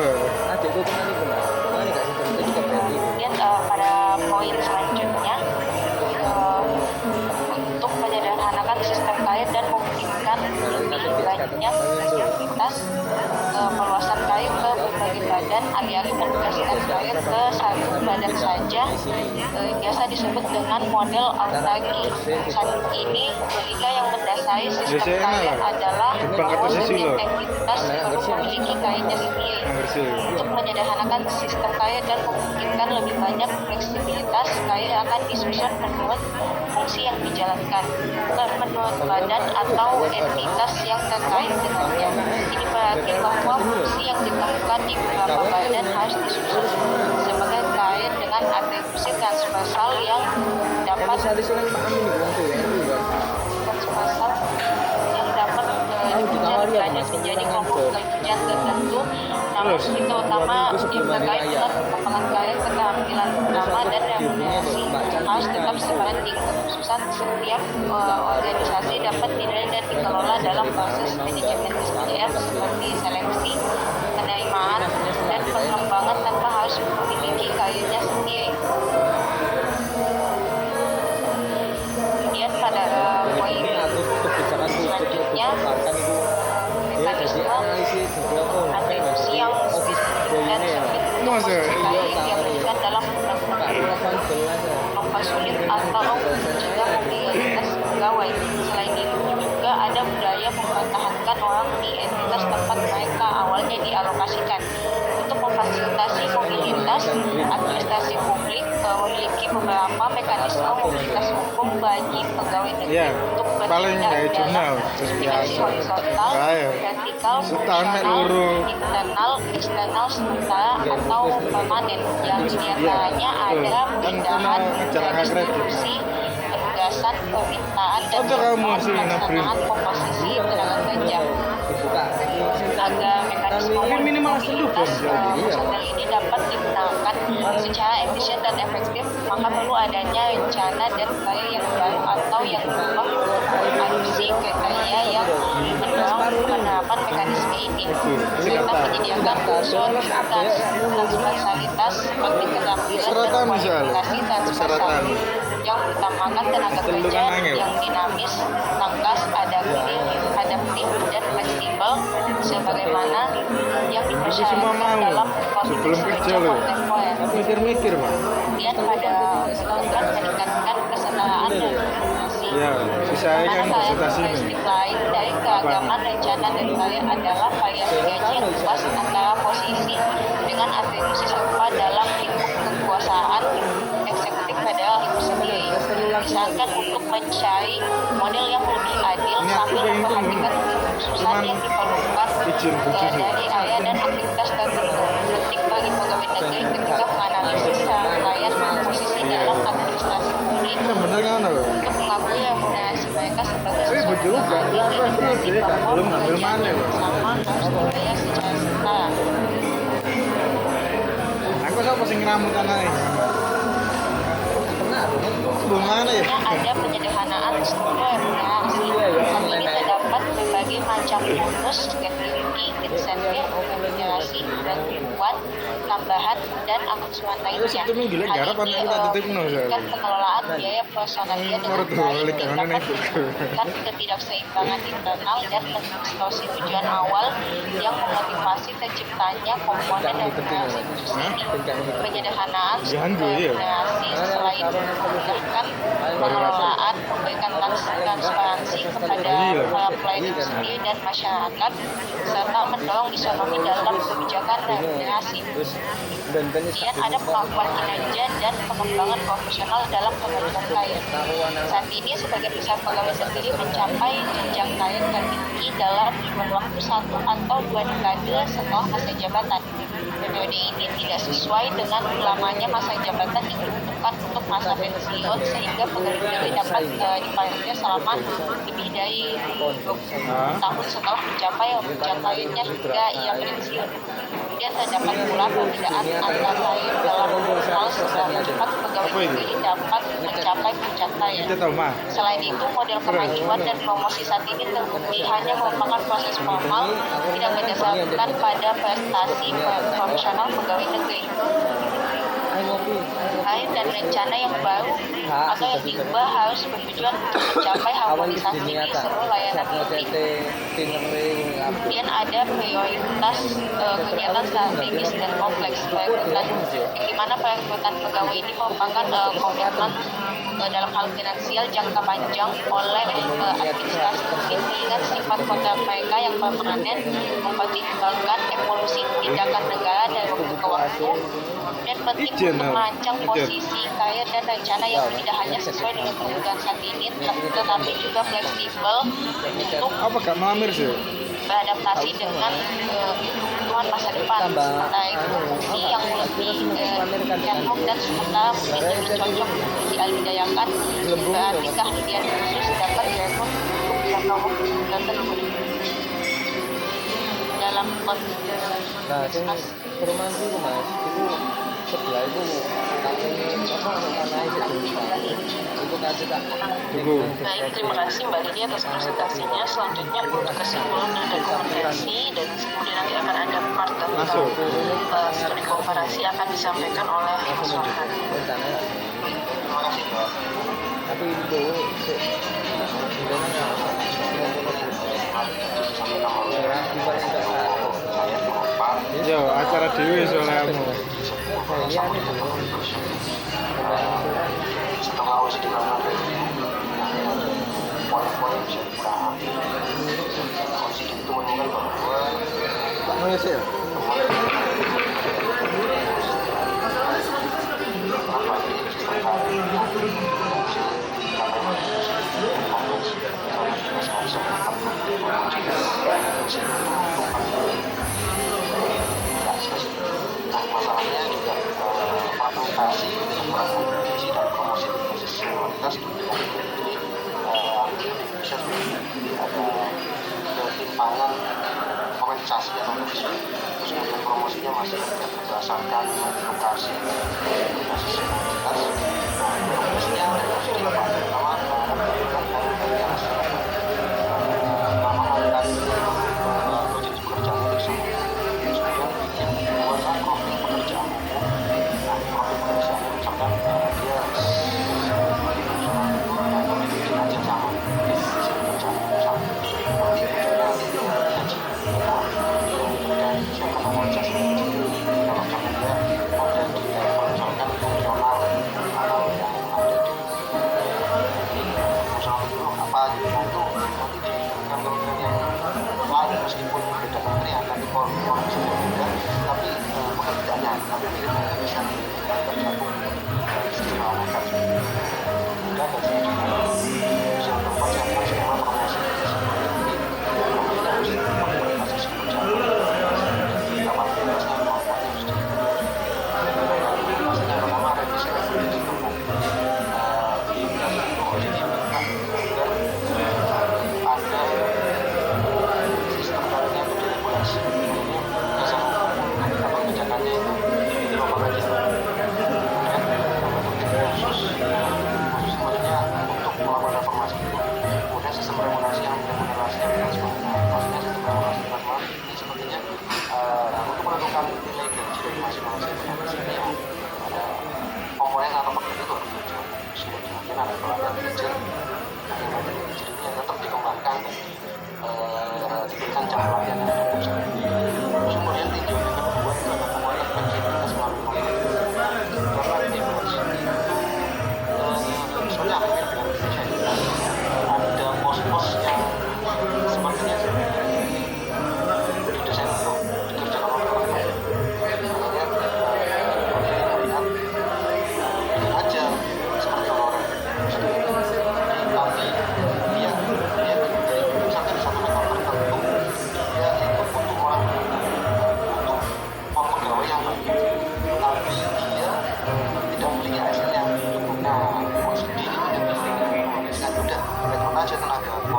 Adikku teman itu mas. Mana gak sih temen juga berarti. kemudian pada poin selanjutnya untuk menyederhanakan sistem KAIR dan memungkinkan lebih banyak aktivitas perluasan KAIR ke berbagai badan alih-alih menugaskan KAIR ke satu badan saja biasa disebut dengan model autarki. Saat ini logika yang mendasari sistem KAIR adalah setiap entitas perlu memiliki KAIR-nya sendiri. Untuk menyederhanakan sistem KAIR dan memungkinkan lebih banyak fleksibilitas, KAIR akan disusun menurut fungsi yang dijalankan, bukan menurut badan atau entitas yang terkait dengannya. Ini berarti bahwa fungsi yang ditemukan di beberapa badan harus disusun sebagai KAIR dengan atribusi transversal yang dapat transversal yang dapat dijalankan menjadi kelompok pekerjaan tertentu, namun itu utama yang terkait dengan pengembangan KAIR, keterampilan utama dan remunerasi harus tetap sebanding. Kekhususan setiap organisasi dapat dinilai dan dikelola dalam proses manajemen SDM seperti seleksi, penerimaan, dan pengembangan tanpa harus memiliki KAIR-nya sendiri. Kemudian pada poin selanjutnya mekanisme atribusi yang dan yang diberikan dalam undang-undang mempersulit atau mencegah mobilitas pegawai. Selain itu juga ada budaya mempertahankan orang di entitas tempat mereka awalnya dialokasikan. Untuk memfasilitasi mobilitas, administrasi publik memiliki beberapa mekanisme mobilitas hukum bagi pegawai negeri untuk bertindak dalam dimensi horizontal, vertikal, fungsional, internal, eksternal, sementara atau permanen, yang diantaranya ada pemindahan, redistribusi, penugasan, permintaan, dan pelaksanaan komposisi tenaga kerja. Agar mekanisme mobilitas personel ini dapat digunakan secara efisien dan efektif, maka perlu adanya rencana dan upaya yang baru atau yang berubah adopsi kriteria yang mendorong penerapan mekanisme ini, serta menyediakan unsur transversalitas seperti keterampilan dan kualifikasi transversal yang mengutamakan tenaga kerja yang dinamis, tangkas, adaptif, dan fleksibel sebagaimana yang dipersyaratkan dalam konstitusi kerja kontemporer. Mikir-mikir, Pak. Kemudian pada program meningkatkan kesetaraan dan koordinasi. Sisanya kan karakteristik lain dari keragaman rencana dan KAIR adalah variasi gaji yang luas antara posisi dengan atribusi serupa dalam lingkup kekuasaan eksekutif federal itu sendiri. Misalkan untuk mencari model yang lebih adil sambil memperhatikan kekhususan yang diperlukan dari area dan aktivitas tertentu. Penting bagi pegawai negeri ketika menganalisis rangkaian posisi dalam administrasi publik untuk mengakui remunerasi mereka sebagai sesuatu yang adil dan berarti bahwa pekerjaan yang sama harus dibayar secara setara. Aku siapa sing ngeramut anaknya? Gimana ya? Ada penyederhanaan struktur remunerasi. Hal ini terdapat berbagai macam bonus, gratuity, insentif, remunerasi, bantuan, tambahan, dan aksesuar lainnya. Hal ini memungkinkan pengelolaan biaya personalia dengan baik dan dapat menurunkan ketidakseimbangan internal dan mendistorsi tujuan awal yang memotivasi terciptanya komponen remunerasi khusus ini. Penyederhanaan struktur remunerasi selain memudahkan pengelolaan, memberikan transparansi kepada para pelayanan itu sendiri dan masyarakat, serta mendorong isonomi dalam kebijakan remunerasi. Kemudian ada kemampuan kinerja dan pengembangan profesional dalam pembagian karir. Saat ini sebagian besar pegawai sendiri mencapai jenjang karir tertinggi dalam kurun waktu 1 atau 2 dekade setelah masa jabatan. Periode ini tidak sesuai dengan lamanya masa jabatan yang ditentukan untuk masa pensiun, sehingga pegawai dapat dipanggil selama lebih dari 20 tahun setelah mencapai jenjang karirnya hingga ia pensiun. Kemudian terdapat pula perbedaan antara karir dalam hal seberapa cepat pegawai negeri dapat mencapai puncak karir. Selain itu, model kemajuan dan promosi saat ini terbukti hanya merupakan proses formal, tidak berdasarkan pada prestasi profesional pegawai negeri. Karir dan rencana yang baru atau yang diubah harus bertujuan untuk mencapai harmonisasi di seluruh layanan publik. Kemudian ada prioritas kegiatan strategis dan kompleks perekrutan, di mana perekrutan pegawai ini merupakan komitmen dalam hal finansial jangka panjang oleh administrasi publik, dengan sifat kontrak mereka yang permanen, mempertimbangkan evolusi tindakan negara dari waktu ke waktu, dan penting untuk merancang posisi karir dan rencana yang tidak hanya sesuai dengan kebutuhan saat ini, tetapi juga fleksibel untuk beradaptasi dengan kebutuhan masa depan. Sementara itu, fungsi yang lebih ad-hoc dan sementara mungkin lebih cocok untuk dialihdayakan, berarti keahlian khusus dapat direkrut untuk jangka waktu tertentu. Dalam konteks perumahan itu mas, itu sebelah itu Baik, terima kasih Mbak Lydia atas presentasinya. Selanjutnya untuk kesimpulan dan rekomendasi, dan kemudian nanti akan ada part tentang studi komparasi akan disampaikan oleh Mas Farhan. Terima kasih Mbak. Tapi itu Yo, acara dewi soalnya kamu. Setelah uji dilakukan poin-poin bisa dipahami. Kondisi itu menunjukkan bahwa Pak Malaysia. masalahnya juga fragmentasi dan promosi berbasis senioritas itu tidak bisa ada ketimpangan organisasi atau terus kemudian promosinya masih berdasarkan lokasi berbasis senioritas. Promosinya pertama nama angkat proyek pekerjaan untuk semua. Kemudian yang kedua adalah profil pekerjaan umum. Nah, profil pekerjaan umum misalkan dia gaji sama definisi pekerjaan umum sama. Nanti ujungnya gaji kemudian siapa organisasi kalau kemudian ada di level misalkan fungsional atau yang ada di fungsional itu apa gitu, itu nanti di kementerian yang lain meskipun beda kementerian tapi koordinasi berbeda, tapi pekerjaannya tapi mirip bisa tergabung secara lengkap. Kemudian gajinya juga bisa mempersiapkan skema promosi ini namanya harus berbasis pekerjaan dapat bebasnya kemampuannya harus pastinya pertama revisi regulasi tentang imigrasi itu diminta agar ada sistem karirnya itu diregulasi, kemudian dasar hukum atau kebijakannya itu dirubah lagi, kemudian khusus maksudnya untuk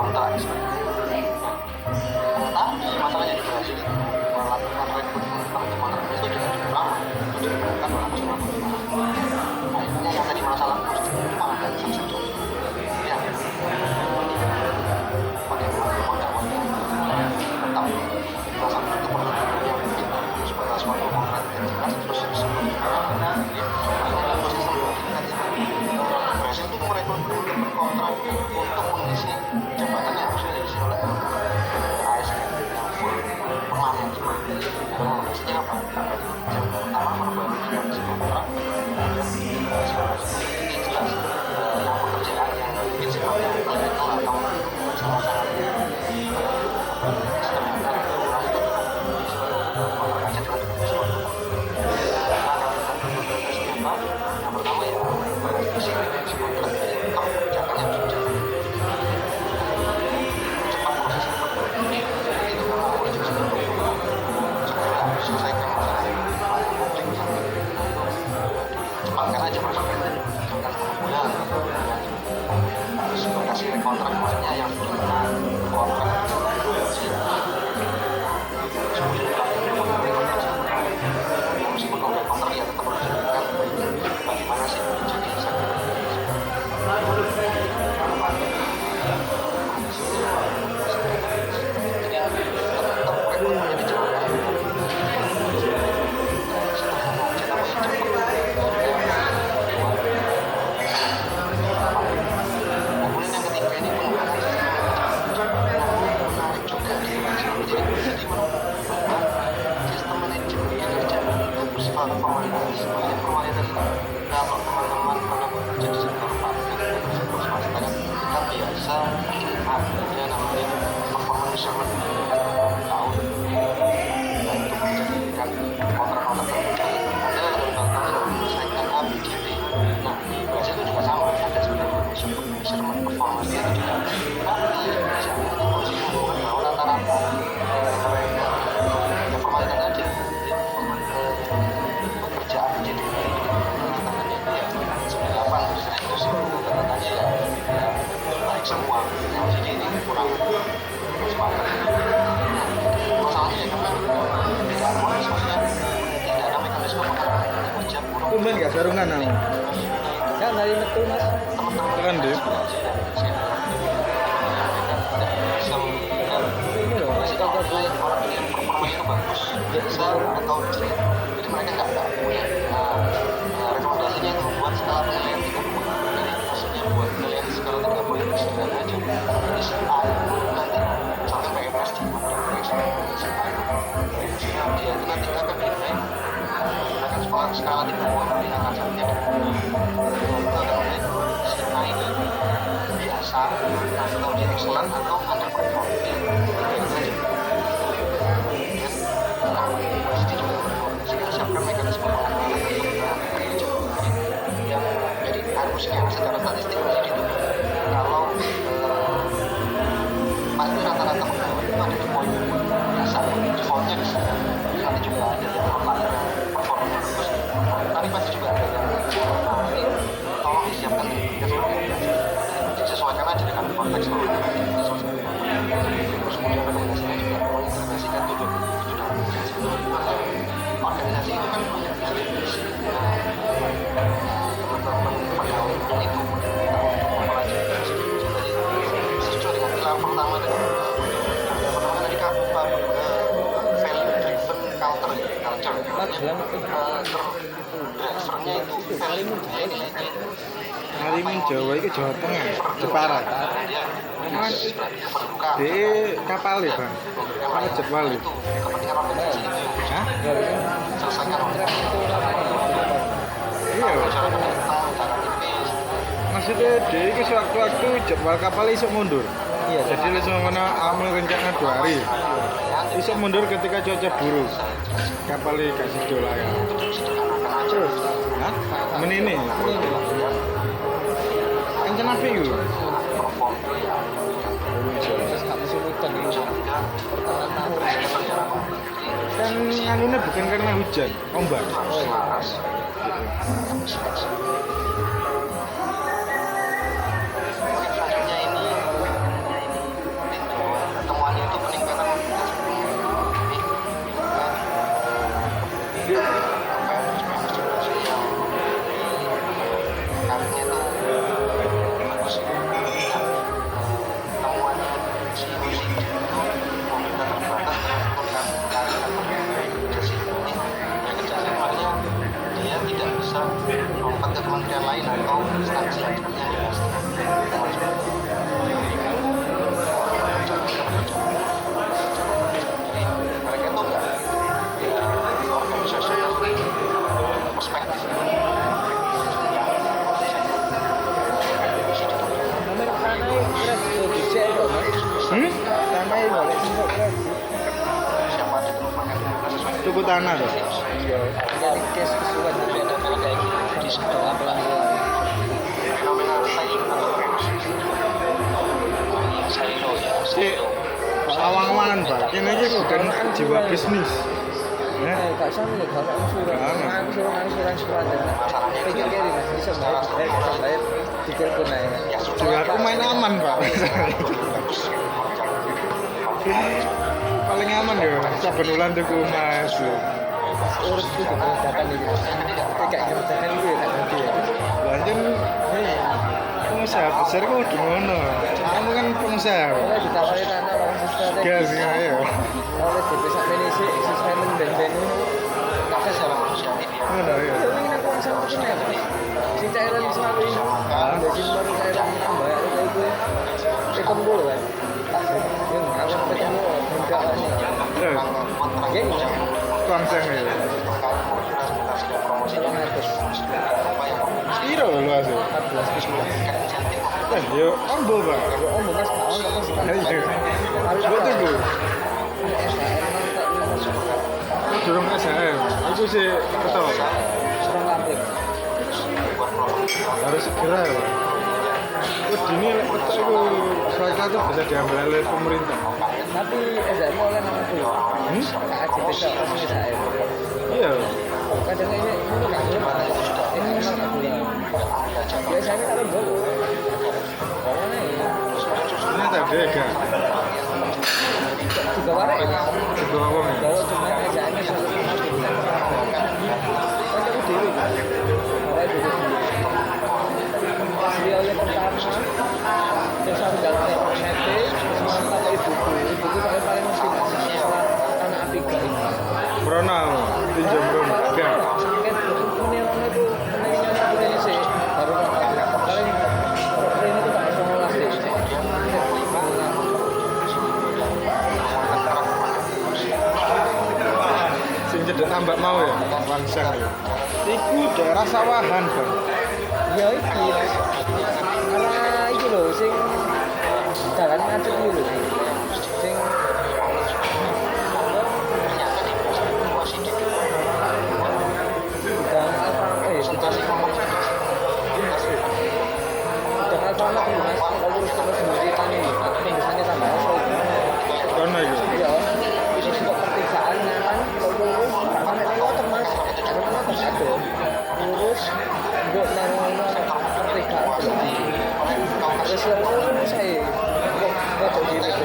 kontrak sebenarnya. Tapi masalahnya di Brazil melakukan rekrutmen kontrak itu juga cukup lama, itu dilakukan 285. Akhirnya yang tadi masalah Jepang dan Samsung ya bagaimana modal-modal tetap rasa itu perlu yang mungkin supaya suatu kontrak yang jelas terus sebenarnya Brazil itu merekrut teman kontrak untuk mengisi jabatan yang harusnya diisi oleh ASN yang full permanen. Karena maksudnya apa? Yang pertama memperbaiki kondisi kontrak, kemudian ini jelas yang pekerjaan yang mungkin sifatnya teknikal atau sangat-sangat instrumental itu mulai itu kontrak aja dengan suatu yang pertama ya isi kontrak jadi tetap pekerjaan yang bisa cepat proses itu karena aku juga segera selesaikan masalah pelayanan publik cepatkan aja prosesnya jangan bulan terus berkasih kontrak maksudnya yang kontrak meskipun kontrak ya tetap harus diberikan bagaimana sih jadi tetap rekrutmennya dijalankan kemudian yang ketiga ini pengembangan menarik juga jadi mengembangkan sistem manajemen kinerja itu bersifat formalitas. Makanya formalitas ini kalau teman-teman pernah bekerja di sektor publik atau sektor swasta kan kita biasa ada namanya performance measurement tahun dan itu menjadikan kontrak-kontrak terbuka ada lembaga yang menyelesaikan ABCD. Nah di Brazil itu juga sama, ada sebenarnya measurement performance itu juga tapi misalnya itu masih menunjukkan bahwa rata-rata mereka ya formalitas aja bekerja ABCD rata-ratanya itu ya 98 terus itu sih rata-ratanya ya baik semua yang jadi ini kurang sepakat. Masalahnya ya karena tidak harmonis, maksudnya tidak ada mekanisme penghargaan kerja buruk. Tumben gak sarungan aku. Kan dari metu mas. Teman-teman Keren deh. Ini loh, masih kalau kontrak nilai orang yang performanya itu bagus biasa atau jelek, jadi mereka nggak punya rekomendasinya itu buat skala penilaian 30. Jadi maksudnya buat penilaian skala 30 itu sederhana aja. Jadi si A itu nanti misalkan PMS di si A maksudnya dia itu nanti akan dinilai menggunakan skala 30 di angka 1 itu akan menilai si A ini biasa atau dia excellent atau underperform. Pasti juga kita siapkan mekanisme pengenalan yang jadi harusnya secara statistik masih gitu. Kalau pasti rata-rata pegawai itu ada di poin biasa, defaultnya di sini. Nanti juga ada yang outlier yang performanya bagus, tapi pasti juga ada yang nah ini tolong disiapkan di disesuaikan aja dengan konteks terus kemudian rekomendasinya juga mengintegrasikan tujuan organisasi itu kan banyak jenis teman-teman pegawai itu kita untuk mempelajari jadi sesuai dengan pilar pertama tadi tadi value driven culture drivernya itu value ini Harimun Jawa itu Jawa Tengah, Jepara. Mas, di kapal ya bang, apa jadwal itu? Kepentingan organisasi itu Hah? selesaikan Iya. Maksudnya dia itu sewaktu-waktu jadwal kapal iso mundur. Iya. Jadi langsung kena amal rencana 2 hari. Iso mundur ketika cuaca buruk. Kapal ini kasih dolar. Terus. Hah? Menini. Rencana apa itu? Terus kamu sulutan itu. Pertengahan tahun. Kan anunya bukan karena hujan, ombak. Oh iya. Selanjutnya ini Tambahin balik singkok lagi. siapa ada merupakan sesuai Tuku tanah tuh. Iya, jadi cash kesuwen juga ada kayak gitu. Di sekolah pelan-pelan. fenomena saing atau sailo ya Si awang-awangan Pak. Kene iki bukan jiwa bisnis. Ya. Kak Sam ya kalau angsuran, angsuran dan pikir kiri mas bisa bayar, pikir pun aja. Jiwa aku main aman Pak. Paling aman ya, saben bulan tuku emas. Urus itu kebijakan itu, kayak kebijakan itu ya nanti ya. Lanjut pengusaha besar kok udah ngono. Kamu kan pengusaha. Kalau ditawari tanah orang strategi. Gas ya. Oleh di desa Indonesia, si Simon Ben ini kakak sama. Ngono ya. Ya ingin aku langsung kenal. Si cairan selalu ini, ada baru cairan tambah itu tekan dulu kan. Yang aku tekan dulu, enggak ini. Terus Ya ini. langsung ya. Tolong atas Piro lu asu? 14 Yo, ambo Pak. Ya om mas kawan mas kan. Iya. Harus Gua tunggu. SHM Durung SHM. Iku sih ketok. serang pabrik. Harus segera ya. Ini ketok itu mereka tuh bisa diambil oleh pemerintah. Tapi SHM oleh nama dulu. KAJP pasti SHM. Iya. Kadang ini nggak boleh. Ini memang nggak boleh. Biasanya kalau boleh. Pokoknya ya. Ini tak bega. Juga warek ya. Juga wong ya. Kalau cuma SHM-nya satu sama kita. Kan kamu dewi. Mulai dulu. Beliau yang pertama terus aku dalam NT semua pakai buku paling motivasi setelah anak api ini Ronald, pinjam Ronald. Gak. kan punya orang itu pentingnya sebenarnya sih baru paling ini tuh pakai semua sih Sing cedek tambak mau ya, langsung ya. Iku daerah sawahan, Bang. ya iki karena iki loh sing jalan macet iki loh sing Udang Alfamart ini mas, kalau lurus terus sendiri tani, tembusannya tambah asal. Kono iku. Iya, itu juga pertigaan kan, kalau lurus, karena lewat mas, ada tempat ada, lurus, buat nang pertigaan berarti. Terus yang lurus saya, buat jadi itu.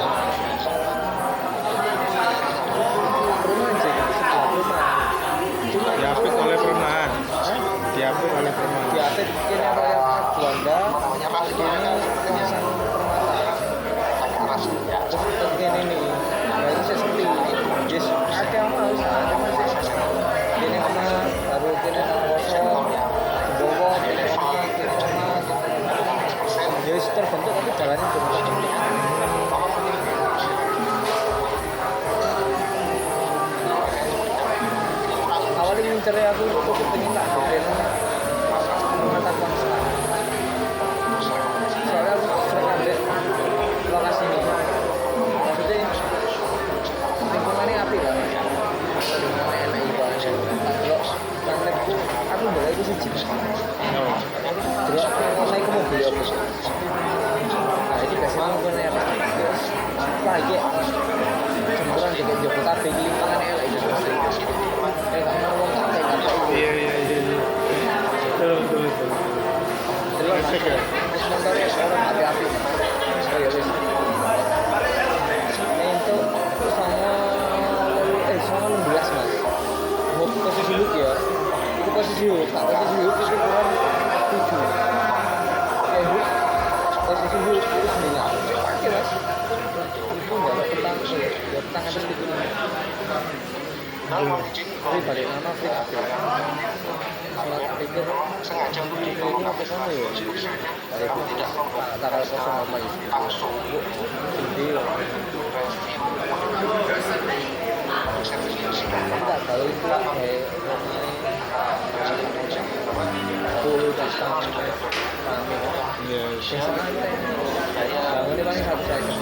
Perumahan sih, sebelah perumahan. Cuma Diapit oleh perumahan. Hah? Diapit oleh perumahan. Di atas kini ada yang Juanda, kini kawasan Permata. Terus kini nih, baru saya sepi. Yes, ada yang mau, ada masih. Kini sama baru kini sama kosong, Bowo, kini sama. Jadi terbentuk tapi jalannya cuma terbentuk. Awalnya ngincernya aku pengen tak mata bangsa. Soalnya aku sering ambil lokasi ini. Maksudnya lingkungannya api kan. Lingkungannya enak ibaratnya. Kalau praktekku aku boleh itu siji. Oh. Terus saya ke mobil aku. Nah ini biasanya lingkungannya apa? Terus lagi jemuran di Jabodetabek lingkungannya enak itu pasti. Gak mau ngomong kafe kafe. Iya. Betul. Terus Asik ya? terus motornya orang api-api. Oh ya wis. Itu sama 16 mas. Mau posisi look ya. Itu posisi look. Tak posisi look itu kurang 7. Ya look. Posisi look itu 9. Oke mas. Itu nggak ada petang. Ya petang atas itu. Tapi balik nama fit update. Sholat pikir sengaja untuk ini apa sama ya? Dari itu tanggal 05 itu. Jadi enggak tahu itu lah kayak dulu datang kami Iya. biasanya bangunnya paling satu saja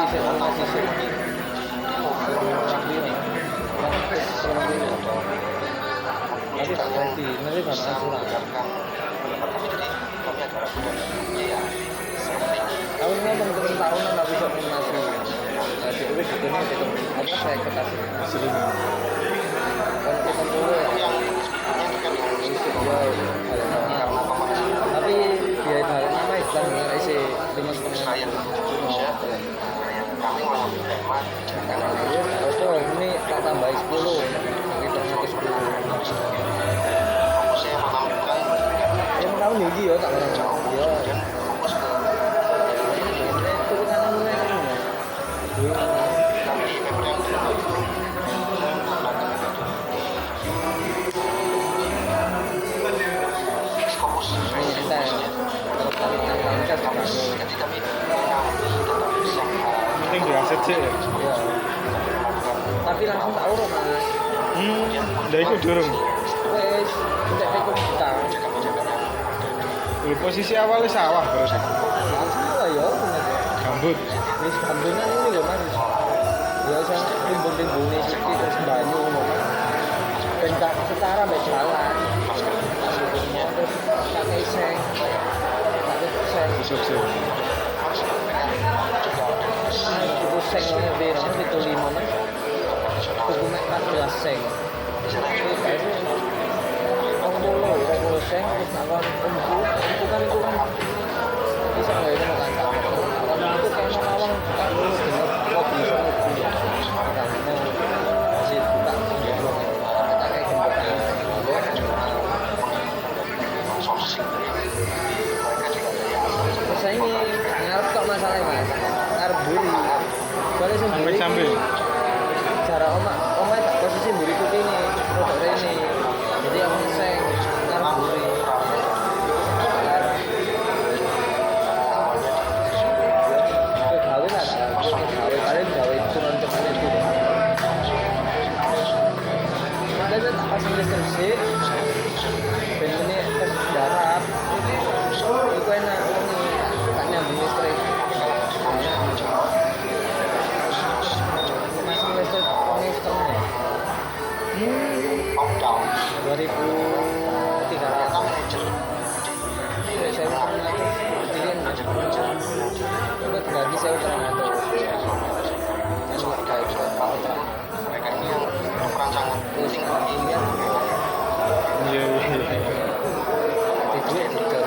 sih masih sih. Tapi tak ganti, nanti baru asuran. Tapi jadi kami agak ragu dan ya seperti Aku ngomong turun tahunan tapi bisa masih. Jadi itu gitu nih, apa saya kasih Asli. kalau kita dulu ya. yang itu kan yang Ya, tapi dia balik nama Islam dengan isi 5,5 Israel Indonesia yang kami mengambil tema karena itu ini tak tambah 10 nanti ternyata 10 fokusnya menampilkan yang tahu nih ya tak orang jauh ya dan fokus ke itu kan mulai kan tapi member yang kedua itu fokus kita kalau kali angkat kami ketika kami mengambil database yang Penting di aset sih ya. ya tapi langsung tahu loh mas Dari itu dorong. wes tidak ada kita Posisi awalnya sawah berarti. salah ya bener Gambut. wis kandungan ini loh mas ya saya timbun-timbun ini sedikit terus banyu loh mas dan tak setara sampai jalan terus pakai seng Busuk sih. itu seng namanya berapa itu 5 mas itu mek 14 seng itu kayak itu orang seng terus nakon empu kan itu kan bisa nggak itu makan kalau itu kayak mau awang kopi sama kopi mau masih buka kita kayak terus saya ini ngarep kok masalahnya mas ngarep buri soalnya sendiri Sambil. cara oma tak posisi buri itu ini produk ini jadi yang seng ngarep buri gawe lah gawe paling gawe turun cepat itu ada tuh tak pasang listrik sih bentuknya ke darat itu enak ini tak nyambung listrik masang listrik konektornya 2.300 saya pernah kecilin coba bagi saya pernah mereka ini yang perancangan ini ya Iya. di duit juga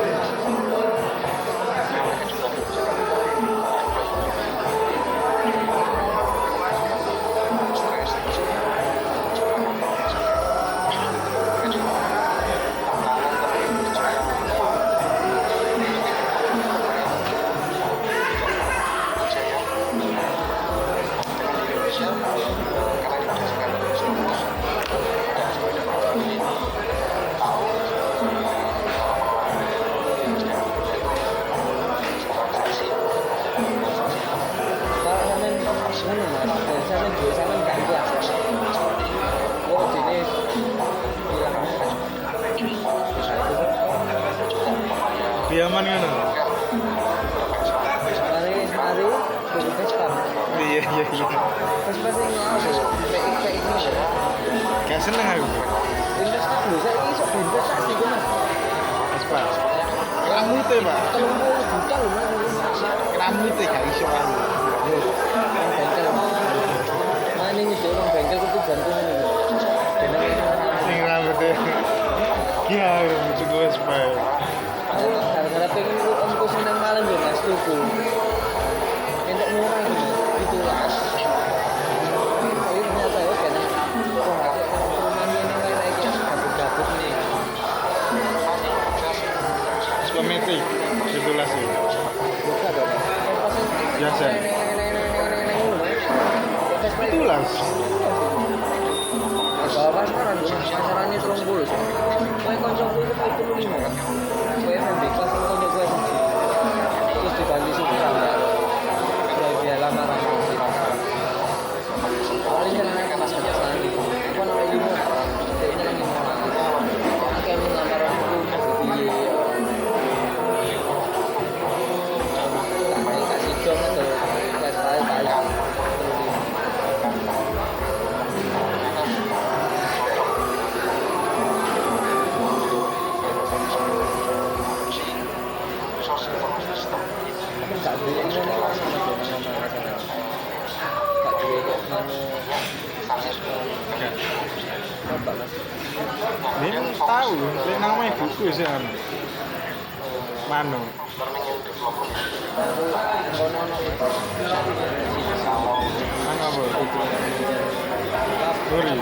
Diaman kan? mari beli Vespa Iya. Vespa sih ngawur kayak ini Gak seneng aku. investasi dulu saya ini sok investasi gue mas Vespa. Keramute pak. 30 juta loh mas Keramute gak iso aku. yang bengkel nah ini nyusul orang bengkel itu jantung ini Sing rambutnya. Iya, lucu gue Vespa. aku gara-gara pengen ikut omku senang malam loh mas tuku untuk murah gitu mas tapi ternyata ya kan kok rumahnya ini naik gabut-gabut nih Vespa Matic. Itulah sih. buka dong Biasa. Itulah. Bawa pasaran, pasarannya 30 sih. Kue koncoku itu 45 kan. Kue FMB kelas itu konco gue sih. Terus diganti sukuran ya. Dia lamaran di pasaran. Paling kan pas kerja lagi. Aku namanya lima. Ini lagi mau. Oke, lamaran aku jadi kasih dong atau kelas lain Ini tahu, lek namanya buku sih kan. Mano. Mana apa? Duri.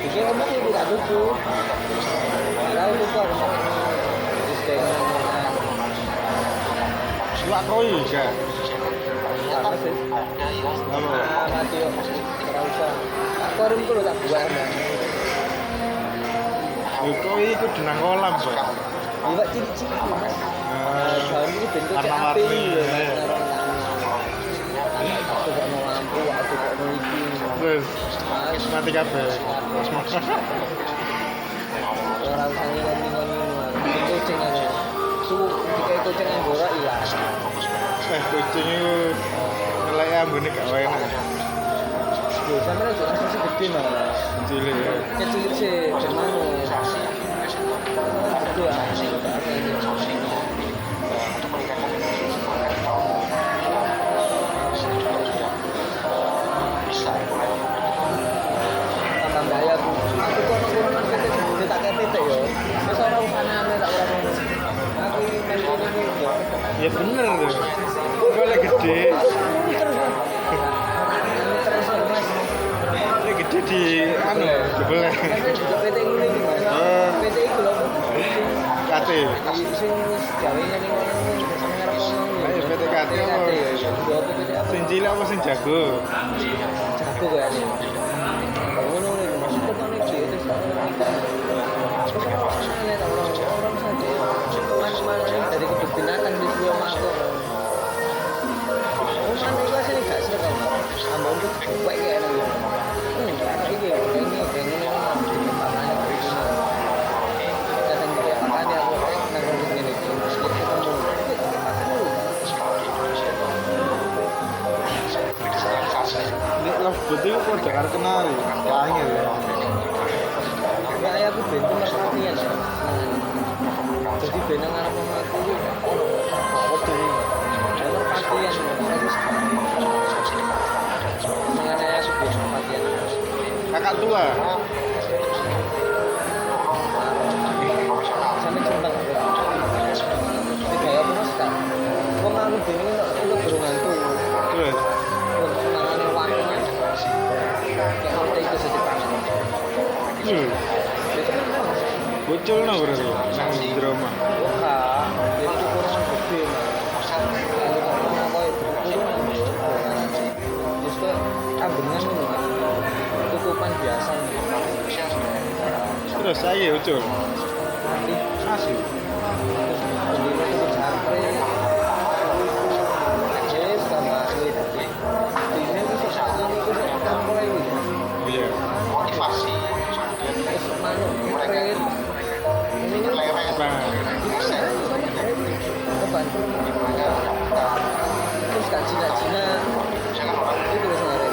Iki kamu sih tidak buku. Tahu buku aku mau. Suak koi kan. Apa sih? Apa? Mati yo. Ora usah. Akuarium ku lho tak buat. Lho koi iku denang kolam, Pak. Iwak cilik-cilik Mas. Daun ini bentuk kayak Warna-warni. api lho Mas. Aku gak mau lampu, aku gak mau iki. Wes, Mas, mati kabeh. ora usah ngingon-ngingon ngono. Kucing aja. Suku dikai kucing yang gora ilang. Kucing itu ngelai ambune gak enak. Lho, sampe nek langsung sih gede Mas. Cilik ya. Kecil sih, gimana? Betul ya. Tambah bahaya aku. Aku kok nongkrong PT tak kayak PT yo. Wis ora usanane tak ora ngono. Aku main ngene iki yo. Ya bener tuh. Kok lek gede, Terus Mas. lek gede di anu jebelah. Mas juga PT ngene iki Mas. PT iku lho. Kate. Sing wis gawe ngene ngono sing ngarep ngono. Ayo PTKT apa? Sing cilik apa sing jago? Jago kayaknya. Ngono nih, masuk ke sana iki terus orang saja. Mana-mana ini dari kebun binatang di sebelah aku. Mana itu asli gak seru kan? Ambon tuh buat kayak gitu. Ini tempatnya begini. Kadang kayak makanya aku nanggung begini. Ketemu. Nek lovebird itu kok jangan kenari. Angel ya. Ya aku bentuk perhatian. Jadi benang arep aku iki ono waktu ini. Perhatian terus. Mengenai aku perhatian. Kakak tua. Sampai sumpah. Tiga ya aku mas kan. Wong aku dene itu burung hantu. Terus Nangane waktu mas. Kayak aku itu sedipangan. bocil no berarti nang drama. Oka, itu kurang gede mas. Kalau pernah kau itu kurang. Justru ambengan ini mas. Tutupan biasa nih. Terus saya ucul. Mati. Masih. Terus bendino itu jangkrik. Yes, sama asli tadi. Ini itu sesuatu ini itu sesuatu mulai ini. Iya. motivasi Terus manuk, keren. Ini kan Bang. kebantu. Terus kan Cina-Cina itu loh sebenarnya.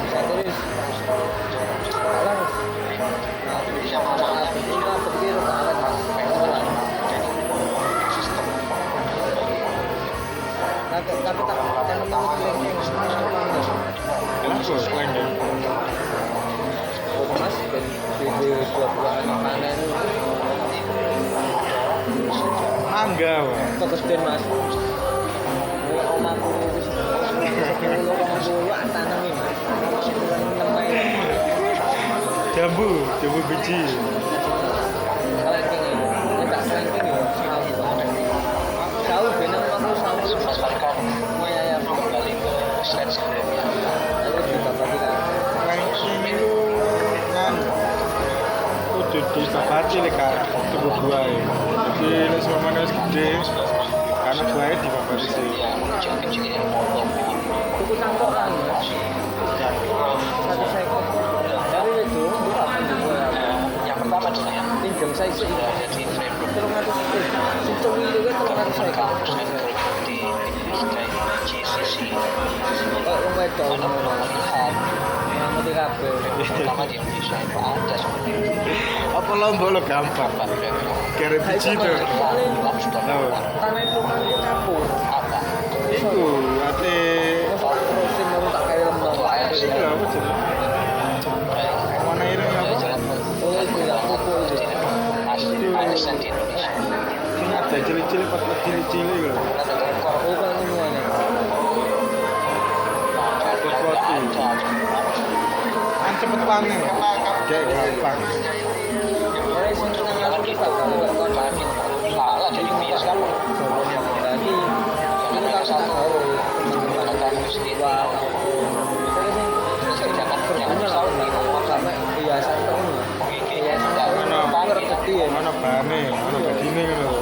Bisa tulis. Kalah. Nah, kita pikir kalah. Tapi tak mau Kenapa landing? Mas video buat panen Mangga, Bang. kegedean mas omahku sepuluh tanam ini mas Jambu biji. ranking ini tak ranking ya jauh benang aku sama berdasarkan semuanya ya kembali ke slide sebelumnya. lalu dibabati kan Ranking itu kan kudu dibabati lek kan tubuh buah. Jadi nek semua wis gede karena buahnya dibabati sih. Kecil-kecil yang potong tuku cangkokan mas satu sekot dari itu dia akan juga yang pertama adalah yang pinjam saya sih sudah ada di frame terus si cumi itu kan terus saya kan di GCC wong wedok ngono melihat ngamati kabeh pertama di Indonesia itu ada seperti itu. Apa lombok lo gampang. Kere biji tuh. Kamu sudah melakukan tanah rumah itu kapur apa? Iku ate terus terusin mau tak kayak lembang iku apa jenenge? pas cilik-cilik lho. Oh, kan semuanya. Kan cepet panen. Kayak gampang. Mulai sing nang aku tak kalau kon salah jadi bias kamu. tadi Ini kan satu menggunakan peristiwa jangan berguna lah sampai hiasan kamu Ono rezeki ya ono bane, ono begini ngono lho.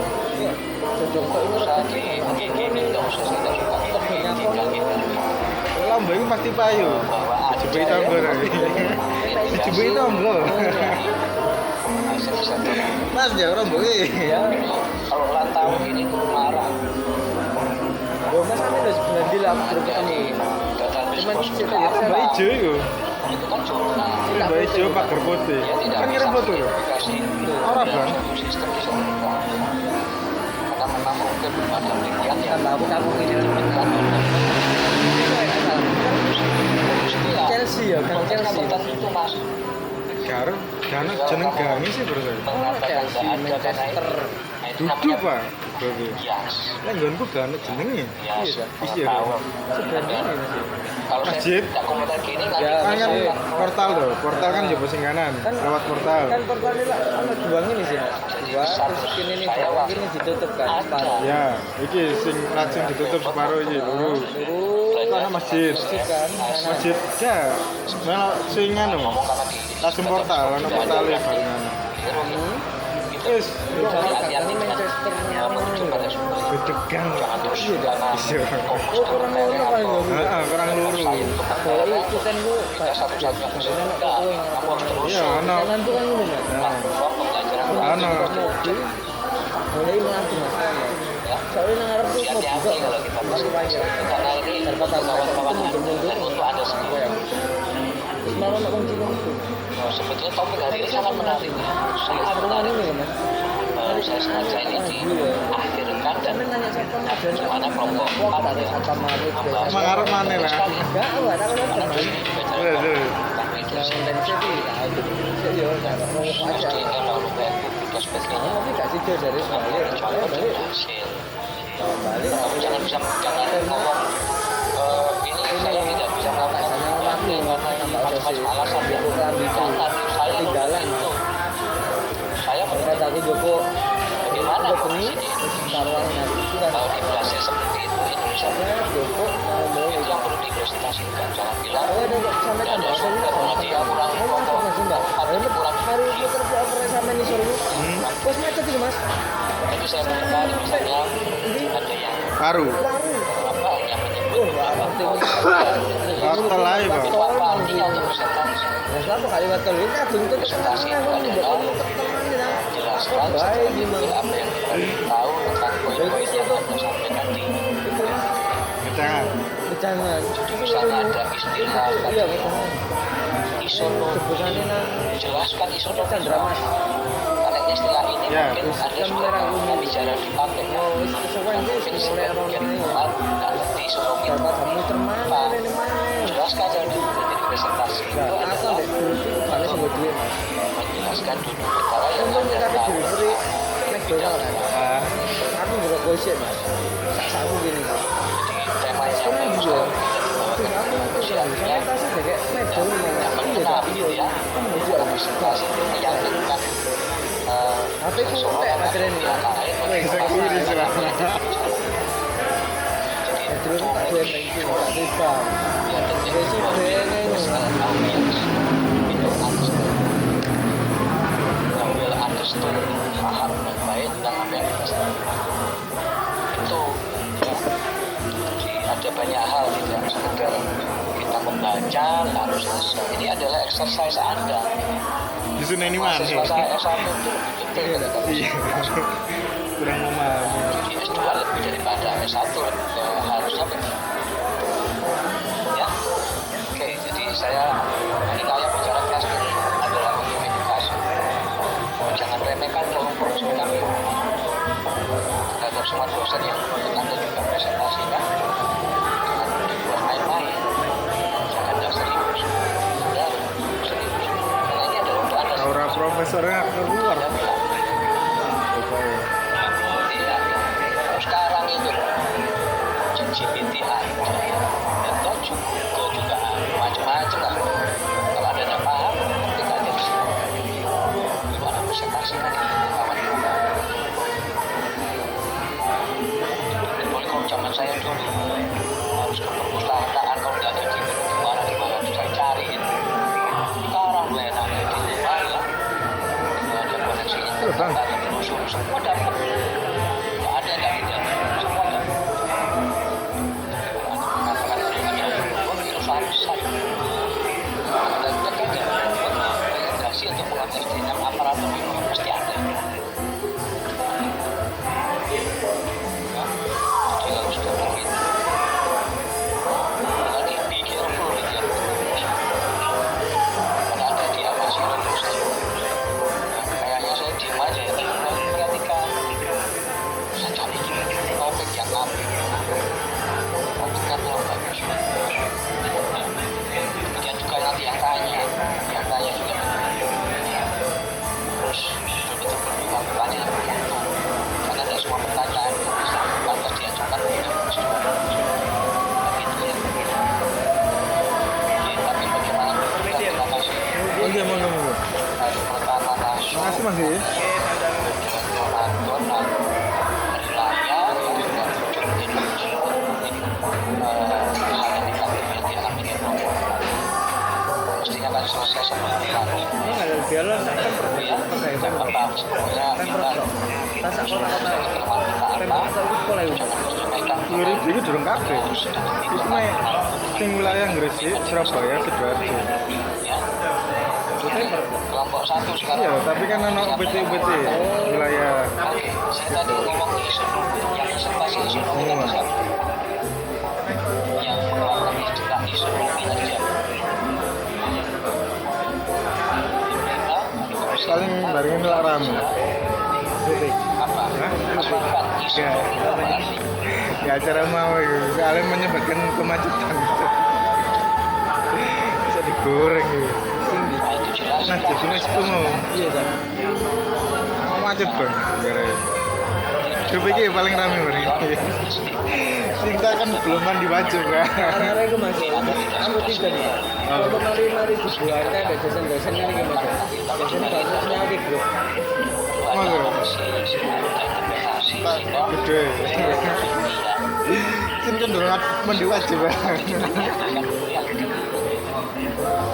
cocok kok ini rezeki ini enggak usah kita suka Lomba ini pasti payu. Jebul tonggo ra. Jebul tonggo. Mas ya rombo iki. ya kalau ulang tahun ini marah yo mas ame wis bendi lah grup ini cuman cerita ya Mbak Ijo iku. itu kan zona Mbak Ijo pagar putih. dia tidak Kan ngirim foto lho. dikasih Ora, Bang. sistem bisa berubah karena memang mungkin ada penelitian yang tambah aku kamu ini Chelsea ya kan Chelsea itu mas Karo kan jeneng gangi sih bro saya. mengatakan Chelsea nggak ada karena Manchester itu Dudu Pak. Berarti. bias Lah nggonku gak ono jenenge. bias Iya. pengetahuan sebenarnya ini masih kalau saya Masjid. tidak komentar gini nanti Ya, Kan kan masjid. portal loh. Portal kan jebol sing kanan. Kan- Lewat portal. kan portal ini lah ono dua ini sih mas dua terus ini nih bawah ini ditutup kan separuh Ya, iki sing langsung ditutup separuh iki lho. terus Karena masjid. masjid kan Masjid ya. Malah sing anu. ngomong karena di Langsung portal, ono portale barengan. Wis, ini Manchester bedegan. jangan terus karena Iya. oh kurang loro kan ya Heeh, kurang luru. soalnya itu kan gua kita satu-satunya sebenarnya anak aku yang kamu harus terus Iya, ono. kanan tuh kan ini mas Nah, pembelajaran ono. mobil mulai mengaku mas ya soalnya nang ngarep tuh mau hati-hati buka kalau kita masih panjang karena ini daripada kawan-kawan itu mundur dan untuk anda sendiri terus malah nak kunci itu Nah, sebetulnya topik hari ini sangat menarik ya. Sangat sekarang menarik. ini ya mas Saya sengaja ini diakhirkan dan Kami nanya siapa mas gimana kelompok Wah, empat ada ya siapa marit membahas Emang arep mana, lah? sekali. enggak aku ada Karena kan di sini dibaca Iya, iya. tentang itu yang intensif itu jadi orang mau aja SD-nya lalu PNP dan sebagainya. tapi gak sih jauh dari sebalik Contoh balik hasil. balik Kamu jangan ngomong ini saya tidak bisa melakukan ini karena ini macam-macam alasan ya. Jangan saya tinggalan itu. Saya kalau menurut tadi Joko bagaimana Joko kondisi ini di Indonesia taruhan nanti itu kan kalau di Brasil seperti itu Indonesia saya Joko mau itu itu yang perlu dipresentasikan jangan bilang oh ada sampai tidak ada tambah sumber nanti ya kurang oh pokok mas mbak nanti kurang hari itu kerja over sama nih solo bos macet itu mas itu saya mencari misalnya ada yang Paru. apa yang menyebut oh wah Wortel aja, Pak. itu apa artinya untuk presentasi ya siapa kali waktu ini kadung itu presentasi itu adalah jelaskan secara detail apa yang kita tahu tentang poin-poin yang anda sampaikan di Jangan. jangan misalnya ada istilah iya betul isono sebutannya nang jelaskan isono Chandra Mas karena istilah ini Ya, mungkin ada sudah pernah bicara dipakai ya oh sesuai mungkin ini mulai sebagian orang ini teman nggak ngerti isono itu dapat kamu termana ini mana jelaskan saja dulu jadi presentasi itu gak asal adalah deh dulu itu kali sebut duit mas menjelaskan dulu perkara yang untung anda kita tahu delivery McDonald kan Ah, aku juga gosip mas aku gini mas jadi temanya sekarang bagus juga kan aku itu kan saya tasnya kayak McDonald yang mas iya mengenal tapi gitu ya kan mau jual mas presentasi itu meyakinkan tapi itu kayak materi ini mas bisa kiri silahkan. terus tak dua yang penting tak tiba jadi sih bayangnya ini ngambil understood paham dengan baik tentang apa yang kita sampaikan itu ya, jadi ada banyak hal tidak sekedar kita membaca lalu selesai ini adalah exercise anda Di sana ini mana? mahasiswa saya S1 itu betul ketika Iya. Kurang memahami. jadi S2 lebih daripada S1 harusnya begitu ya oke jadi saya ini kayak bicara kelas ini adalah untuk edukasi jangan remehkan kelompok kami terhadap semua dosen yang menurut anda juga presentasikan jangan dibuat main-main jangan tidak serius ya serius karena ini adalah untuk anda Aura profesornya keluar. Anda bilang Oke. tidak zaman saya dulu harus ke perpustakaan, kalau nggak ada di gimana harus saya cari gitu. Sekarang gue enak di rumah ya, ada koneksi internet, ada telusur, semua dapat. Nggak ada yang nggak ada, semua dapat. Mengatakan virus saya. Dan terkadang rekomendasi untuk mengatur dengan aparatur itu pasti ada. Jadi harus diperhatikan. Lagi pikir dulu ya. Ada dia masih terus. Kayaknya saya diam aja ya. Perhatikan. Saya cari topik yang apa. Perhatikan yang bagus. Kemudian juga nanti yang tanya juga. Terus betul-betul bertanya yang bergantung. Karena tidak semua pertanyaan itu bisa pantas diajukan begitu ya. Tapi bagaimana terima kasih. Oke, mau. Hari pertama nasional. Makasih Mas ya. Ramadan, hari raya, mestinya kan selesai sebelum hari. Ini nggak ada jalan kan Ya, apa semuanya kita tas aku nak tahu kelemahan kita apa? tempat itu sekolah itu Jangan terus memegang 2000 itu durung kabeh. Itu mah sing wilayah Gresik, Surabaya, Sidoarjo. ya. Kelompok satu sekarang. Iya, tapi kan ana UPT wilayah. Oke, saya tadi ngomong isu yang investasi isu nominal siapa? Yang melakukan istilah isu nominal siapa? Pemerintah, Paling barengin lah rame. apa? Masyarakat isu Ya. nominal apa artinya? Ya acara mau itu, soalnya menyebabkan kemacetan. Bisa digoreng gitu. Nah itu jelas. Nah, jadi mas itu mau iya kan mau macet bang, gara grup ini paling rame bang. Cinta kan belum mandi baju kan. karena itu masih aku tidak nih kalau mari dibuat ada dosen-dosen ini gimana dosen kasusnya di grup Gede. Sin kan dulu mandi wajib bang.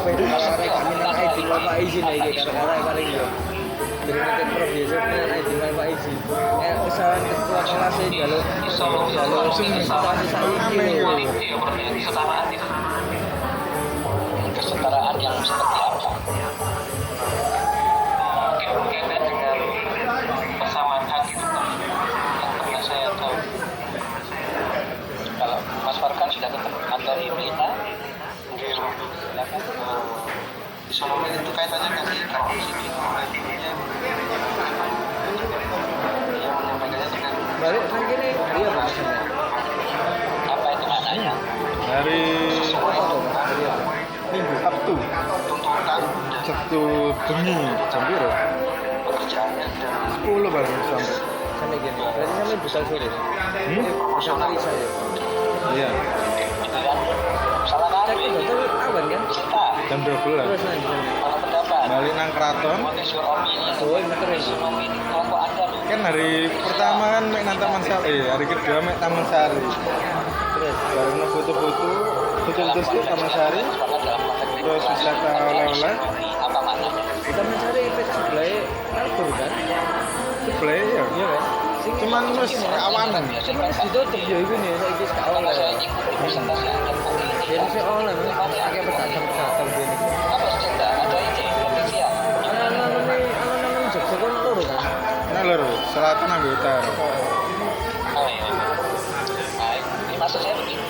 beda kalau kami nak ID bapak izin lagi karena paling ya dari nanti prof biasa punya ID bapak izin kesalahan ketua kelas ini jalur Langsung situasi saya ini Kesetaraan yang seperti apa? Mungkin berkaitan dengan persamaan hak itu Pak, yang pernah saya tahu. Kalau Mas Farkan sudah ketemu atau Ibrina, silakan. Isonomi itu kaitannya dengan kalau di sini yang menyampaikannya dengan balik kan gini iya pak apa itu maknanya? Hari minggu Sabtu, Tuntutan Sabtu bengi jam berapa? pekerjaan dan 10 baru sampai. sampai gini berarti sampai bisa sore bisa kali saya Iya, pilihan salah cek kami itu tapi awan kan kita jam 12. terus nanti kalau pendapat Balik nang keraton. what is your opinion? oh ini keren Ekonomi ini kelompok anda loh. Kan hari pertama kan mek nang Taman Sari, hari kedua mek Taman Sari. terus Bareng no foto-foto, foto-foto sih Taman Sari. Terus wisata oleh-oleh. Apa maknanya? kita mencari efek sebelah alkohol kan Play ya. iya kan Cuman wis awanan. cuman ditutup ya itu nih saya kis awal Karena saya lah ikuti presentasi anda pagi ini. jadi saya awal lah pakai pedagang gini Apa cerita? Ada ide potensial? anak-anak Jogja kan loro kan Nah lur, selatan ambil utara. Oh iya. Baik, ini maksud saya begitu.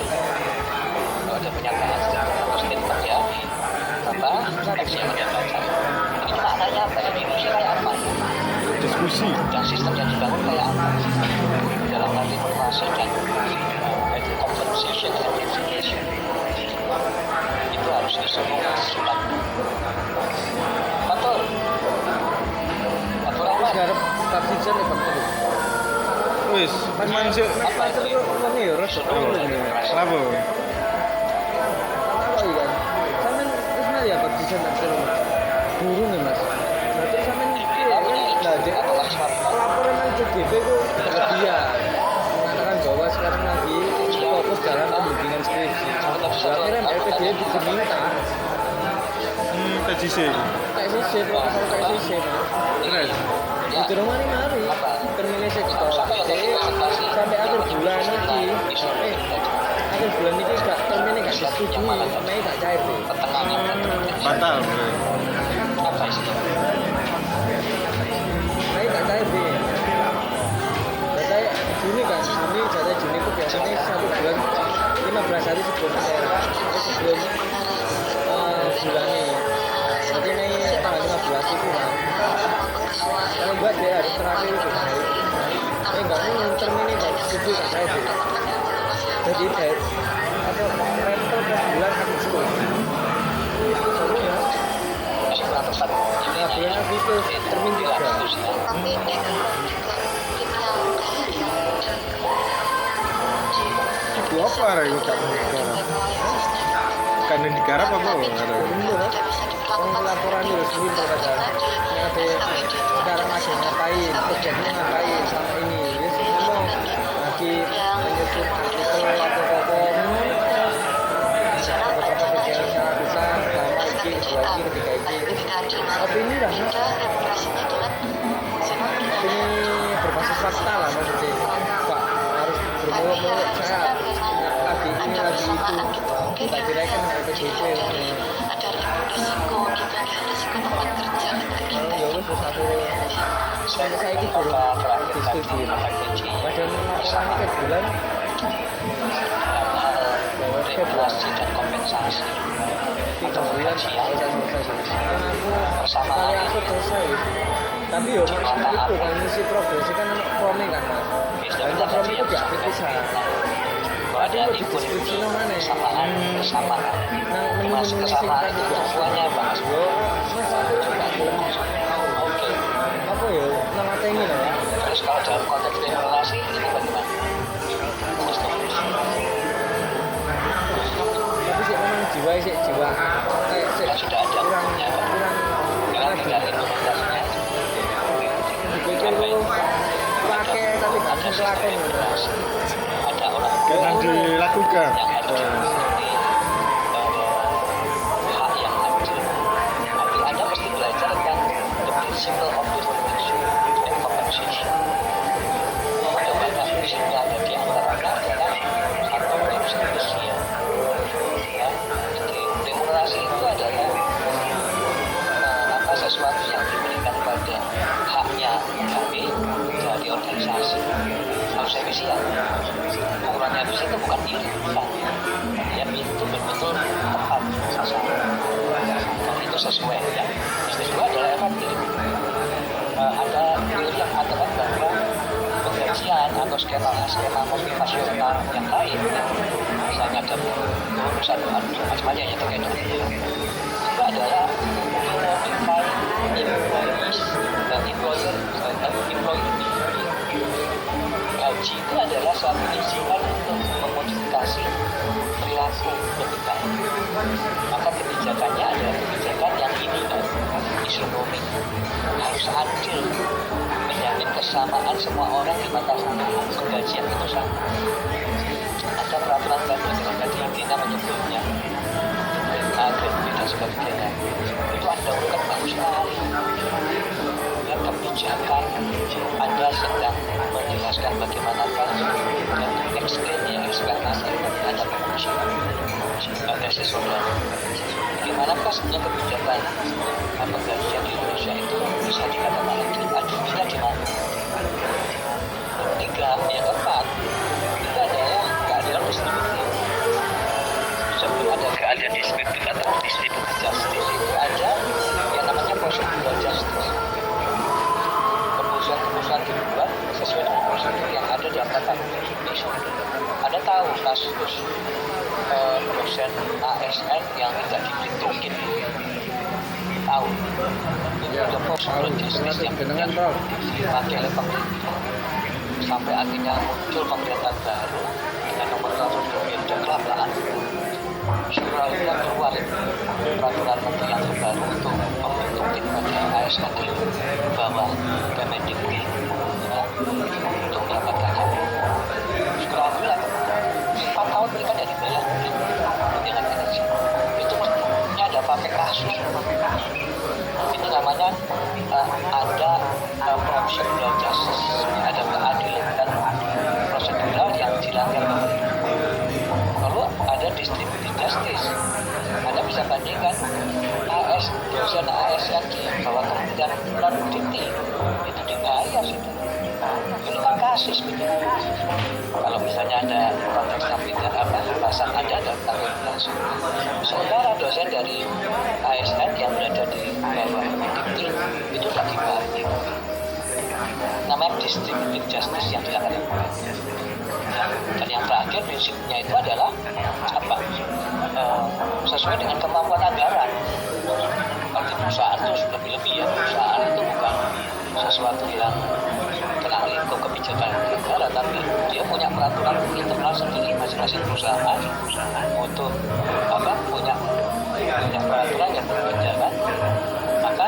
Kalau ada pernyataan atau statement ya, apa teks yang anda baca. Ini maknanya apa? Ini Indonesia kayak apa? Diskusi. Dan sistem yang dibangun kayak apa? Dalam hal informasi dan itu conversation and verification. Itu harus disuruh surat. Betul. Betul apa? sekarang taksisan ya pak terus Wis, cuman sih. apa terus uangnya ya rasa Kenapa? apa ya kan sampean wis mari ya taksisan nak terus burung ya mas nah terus sampean nah dia Atau langsung pelaporan nang CGP itu berlebihan mengatakan bahwa sekarang lagi di diminta TCC kayak sisir proposal kayak sisir terus itu rumah ini mari terminal sektor jadi sampai akhir bulan ini akhir bulan ini gak terminal gak disetujui Mei gak cair deh batal bro. Mei gak cair deh jatah Juni kan jatah Juni itu biasanya 1 bulan 15 hari sebelum sebelum bulannya jadi Mei tanggal 15 itu kan kalau buat dia hari terakhir itu enggak mungkin terminal gak disetujui gak cair deh jadi kayak apa rental per bulan habis itu seru ya nah bulan Agustus termin 3 tapi itu juga tim yang itu apa ada itu kamu sekarang karena digarap apa ada bener laporan itu resmi terkadang ada sekarang masih ngapain proyeknya ngapain sama ini ya ngomong lagi menyusun artikel apa-apa beberapa kegiatan sangat besar selama ini dua ini ketiga ini opini lah ini berbasis fakta lah maksudnya Pak harus bermuluk-muluk saya lagi ini lagi itu tak kira kan PDP ada risiko gitu risiko tempat kerja gitu ya wis akhirnya sampai saya ini belum diskusi padahal laporan ini ke bulan regulasi dan kompensasi 3 bulan selesai karena aku sekali aku selesai tapi yo maksudnya itu kan misi progresi kan anak promnya kan mas dan prom itu gak bisa ada deskripsi mana kesamaan nang menu-menu kesamaan itu semuanya bahas yo mas aku gak belum oke apa yo nang mata ini loh ya terus kalau dalam konteks demokrasi ini bagaimana tapi sih memang jiwa kayak sih sudah ada kurang dengan tinggal implementasinya dipikir lu pakai tapi gak bisa kelakon ada orang karena dilakukan yang harus dimengerti hak yang adil tapi Anda mesti belajar tentang the principle of discrimination and compensation ada banyak prinsipnya ada di antaranya adalah satu prinsip sosial ya jadi demokrasi itu adalah sesuatu yang diberikan pada haknya kami dari organisasi kalau saya visi ya ukurannya visi itu bukan iri bukan ya itu betul-betul tepat sasaran dan itu sesuai ya kedua adalah efektif ada teori yang mengatakan bahwa penggajian atau skema motivasional yang lain ya, misalnya ada bonus atau macam-macam yang terkait dengan itu adalah modify employees dan employer gaji itu adalah suatu instrumen untuk memodifikasi perilaku lebih baik maka kebijakannya adalah kebijakan yang ini isonomik harus adil menjamin kesamaan semua orang di mata samaan penggajian itu sama ada peraturan dengan tadi yang kita menyebutnya dan sebagainya itu Anda bukan bagus sekali dan kebijakan Anda sedang menjelaskan bagaimana dan eksternasi ada penguji ada sesuatu bagaimanakah sebenarnya kebijakan penggajian di Indonesia itu bisa dikatakan adilnya di mana tiga yang keempat itu adalah keadilan distributif sebelum ada keadilan distributif atau distributif justice itu ada yang namanya procedural justice keputusan dibuat sesuai dengan prosedur yang ada dalam tata hukum Indonesia ada tahu kasus dosen ASN yang tidak diperhitungin tahu itu ada prosedural justice yang dipakai oleh pemerintah sampai akhirnya muncul pemerintahan baru dengan nomor 1 dan kelamaan surah itu yang keluar peraturan menteri yang terbaru untuk membentuk tim bagian ASN di bawah Kemendikbud ya, untuk mendapatkan hak sekolah 4 tahun mereka tidak dibayar dengan kinerja bisa bandingkan AS dosen ASN di bawah Kementerian non Dikti itu dibayar itu. Ini kan kasus gitu. Kalau misalnya ada konteksnya pindah bahasan ada tanggung langsung. Sementara dosen dari ASN yang berada di bawah Dikti itu tak dibayar. Namanya distributive justice yang dilakukan oleh pemerintah. Dan yang terakhir prinsipnya itu adalah apa? Sesuai dengan kemampuan anggaran. Arti perusahaan itu lebih-lebih ya. Perusahaan itu bukan sesuatu yang kena lingkup kebijakan negara, tapi dia punya peraturan internal sendiri masing-masing perusahaan untuk punya peraturan yang berbeda kan. Maka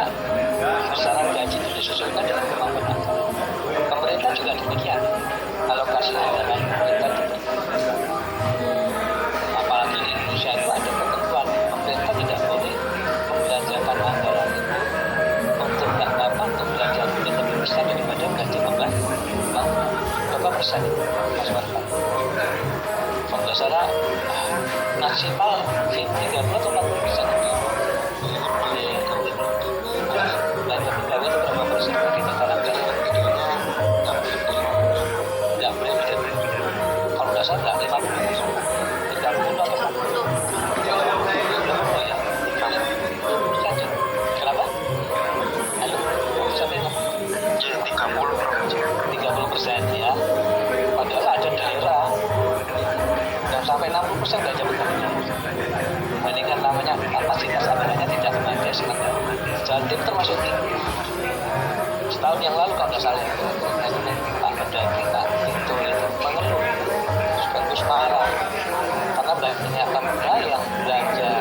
besaran gaji itu disesuaikan dengan kemampuan anggaran. Pemerintah juga demikian. Alokasi anggaran pemerintah juga. Apalagi di Indonesia itu ada ketentuan pemerintah tidak boleh membelanjakan anggaran itu untuk untuk belanja yang lebih besar daripada belanja pembangunan. Berapa persen Mas Warfa? Kalau nggak salah maksimal 30 atau 40%. Belanja pegawai itu berapa persen kita tanamkan? Nggak boleh lebih. Kalau nggak salah 50 atau 40 ya. Kenapa? Halo, sampai 30% ya. Padahal ada daerah yang sampai 60% belanja pegawai. Ini kan namanya kapasitas anggarannya tidak memadai sebenarnya. Jatim termasuk tinggi. Setahun yang lalu kalau nggak salah Pak Mendagri Pak itu mengeluh sekaligus marah karena banyak pemuda yang belanja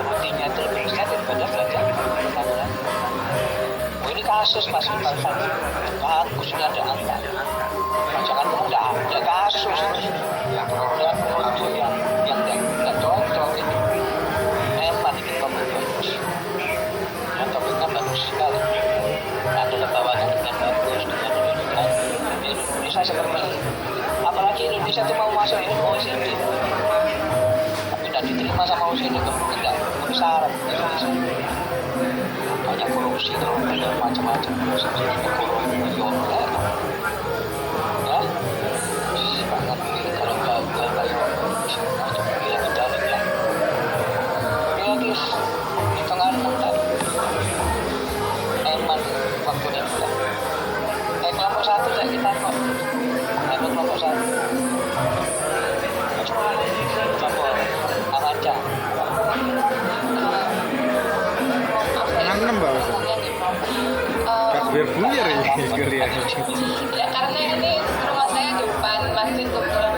rutinya itu lebih besar daripada belanja pembangunan. Ini kasus Mas Farhan. Bagus ini ada angka. Jangan ngomong nggak kasus ini. Yang nggak cocok ini. Memang ini bagus. Yang topiknya bagus sekali. Ada lembaga dengan bagus dengan Indonesia seperti ini. Apalagi Indonesia itu mau masuk ini OECD. Tapi tidak diterima sama OECD tidak syarat Indonesia. Banyak korupsi terus banyak macam-macam korupsi ya sangat kalau gagal bayar bilang medali lah ya guys di tengah mental emang waktunya bulan kelompok satu saya kita kok kelompok satu kelompok Amanca Mbak biar buyar ya ya karena ini rumah saya di depan masjid kebetulan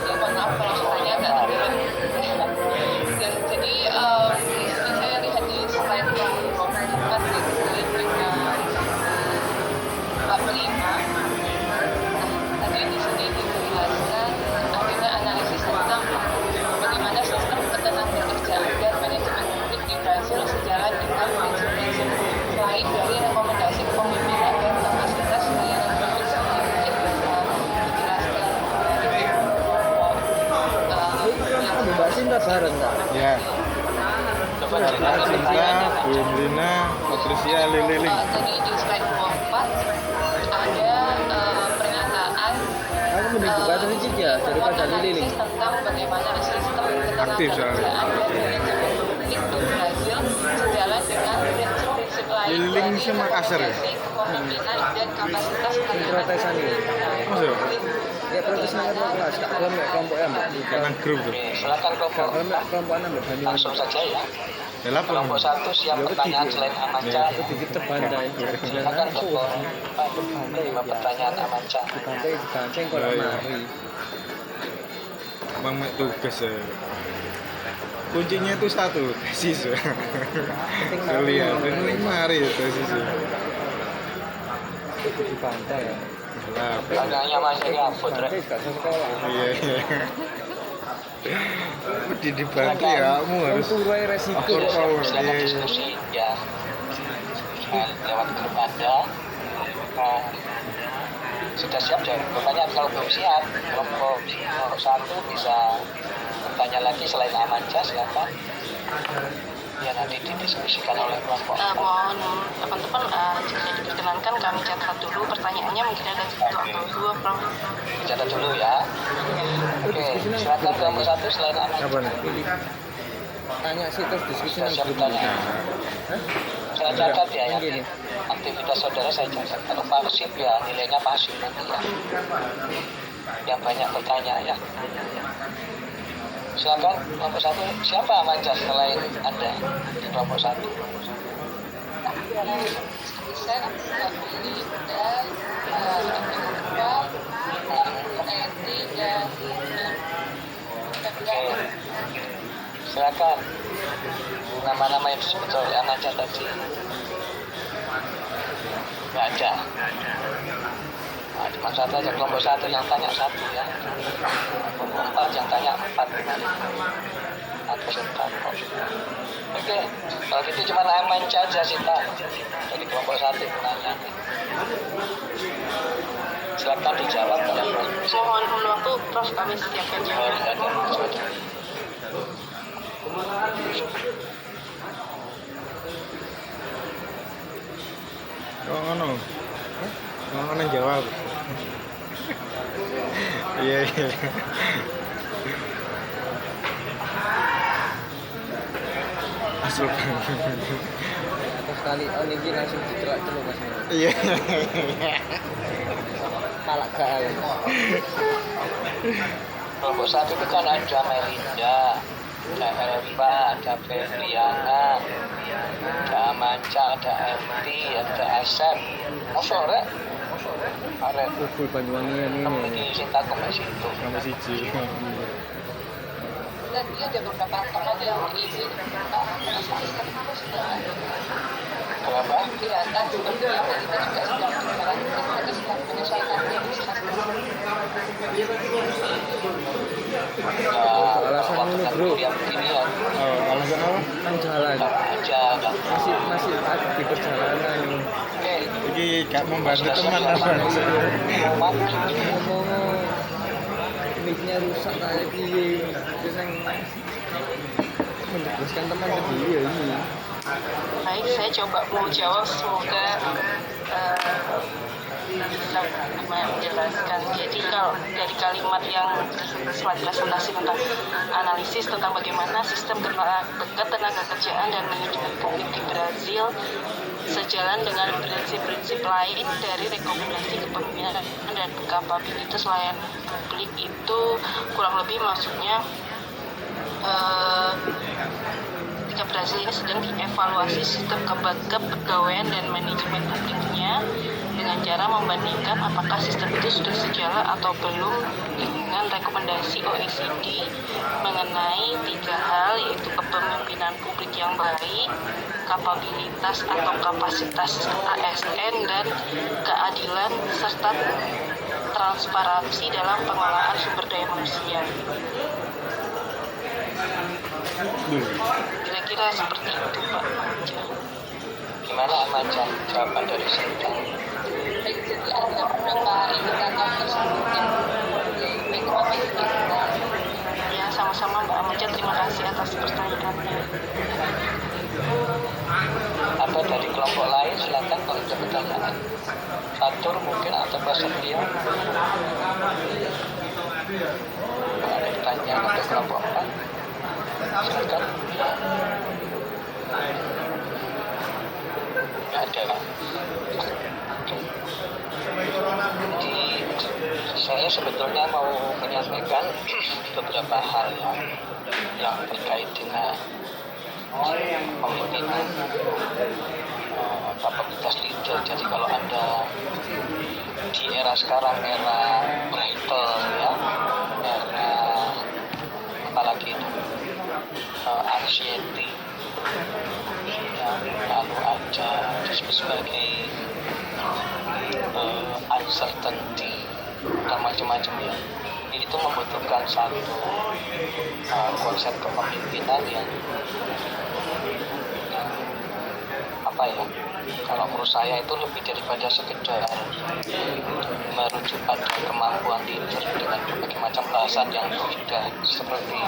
ya mohon maaf kalau suaranya agak terdengar jadi saya lihat di slide yang masjid kelilingnya 45 tadi di sini dijelaskan adanya analisis tentang bagaimana sistem ketenaga kerjaan dan manajemen publik di Brasil sejalan dengan prinsip-prinsip lain dari rekomendasi kepemimpinan dan kapasitas layanan publik mungkin dijelaskan Mbak Sinta bareng nggak? ya Cinta, Bu Lina, Patricia, Lililing. tadi di slide 24 ada pernyataan Aku mending buka sedikit ya daripada Lililing. tentang bagaimana sistem Aktif soalnya. ketenagakerjaan dan manajemen publik di Brasil sejalan dengan prinsip-prinsip lain Lililing dari sih Makassar ya? kepemimpinan dan kapasitas layanan Protesan ini. Maksudnya? Ya protes nang kelas tak belum kelompok ya Mbak. Karena grup tuh. Silakan kelompok Kalau kelompok anak Mbak Banyuwangi. langsung saja ya. Ya lapor. Kelompok satu siap pertanyaan selain Amanca. Aku dikit terbandai. Silakan kelompok menerima pertanyaan Amanca. Dibantai kok mari. Bang Mek tugas ya. Kuncinya itu satu, tesis ya. Kalian ini mari ya tesis ya. Itu dibantai ya. Lah, Pertanyaannya masih apa, Dre? Gak sekolah. iya iya. Dibantu ya, kamu harus Turai resiko. power. Silakan Iya iya. diskusi ya. Lewat grup Anda. Sudah siap jawab pertanyaan. Kalau belum siap, kelompok satu bisa bertanya lagi selain Amanca, silakan. ya nanti didiskusikan oleh kelompok. Mohon teman-teman jika diperkenankan kami catat dulu pertanyaannya, mungkin ada satu atau dua, Prof. Dicatat dulu ya. Oke, silakan kelompok 1 selain anak. Apa nih? Tanya sih terus diskusi Sudah nang siap grup. tanya? Hah? Saya catat ya, ya. Gini. Aktivitas saudara saya catat. Kalau pasif ya nilainya pasif nanti ya. Yang banyak bertanya ya. Silakan kelompok 1. Siapa manja selain Anda di kelompok 1? Bisa Mbak Lili dan Mbak Edi dan Oke. Silakan. Nama-nama yang disebut oleh anak catat tadi. Nggak ada. Nah, cuma satu aja, kelompok 1 yang tanya 1 ya. Kelompok 4 yang tanya 4 kali. Atau Sinta. Oke, kalau gitu cuma main aja Sinta. Jadi kelompok 1 nanya. Silakan dijawab oleh Prof. mohon waktu Prof, kami siapkan Oh, jawaban. tidak ada. Oh ngono. Oh ngono jawab. Iya iya. Masuk. Terus sekali ini langsung dicelak-celuk Mas. Iya. Palak gaal. Kelompok 1 itu kan ada Melinda, ada Eva, ada Febriana, ada Amanca, ada Eti, ada Asep. Oh sore, ada Full Banyuwangi ini. di Sinta Komen situ. Nomor 1. Dan dia ada beberapa teman yang izin sistem itu sudah ada. Kenapa? Iya, dan sebetulnya kita juga sedang berjalan, kita sedang menyesuaikan diri Alasan waktu ini, kan bro. kuliah beginian, Oh, alasan apa? Kan jalan. nggak aja, nggak Masih di perjalanan. Oke, Iki gak membantu teman sudah apa? mau mati. Ngomong mic-nya rusak kayak piye. Terus yang menjelaskan teman sendiri ya ini. Baik, saya coba mau jawab, semoga bisa menjelaskan. Jadi kalau dari kalimat yang slide presentasi tentang analisis tentang bagaimana sistem ketenaga kerjaan dan manajemen publik di Brazil sejalan dengan prinsip-prinsip lain dari rekomendasi kepemimpinan dan kapabilitas layanan publik, itu kurang lebih maksudnya ketika Brazil ini sedang dievaluasi sistem kepegawaian dan manajemen publiknya dengan cara membandingkan apakah sistem itu sudah sejalan atau belum dengan rekomendasi OECD mengenai 3 hal, yaitu kepemimpinan publik yang baik, kapabilitas atau kapasitas ASN, dan keadilan serta transparansi dalam pengelolaan sumber daya manusia. Kira-kira seperti itu, Pak. Gimana Amanca jawaban dari Sinta? Jadi ada beberapa indikator tersebut yang ya, sama-sama Mbak Amanca, terima kasih atas pertanyaannya. Atau dari kelompok lain silakan kalau ada pertanyaan. Fatur mungkin atau Prasetya. Ada pertanyaan untuk kelompok 4. Silakan. Ada. Oke. Jadi saya sebetulnya mau menyampaikan beberapa hal yang terkait dengan pemimpinan kapasitas leader. Jadi kalau Anda di era sekarang, era Brighton ya, era apalagi itu anxiety ya, lalu ada disebut sebagai uncertainty dan macam-macam ya. Itu membutuhkan satu konsep kepemimpinan yang apa ya, kalau menurut saya itu lebih daripada sekedar merujuk pada kemampuan leader dengan berbagai macam bahasan yang sudah seperti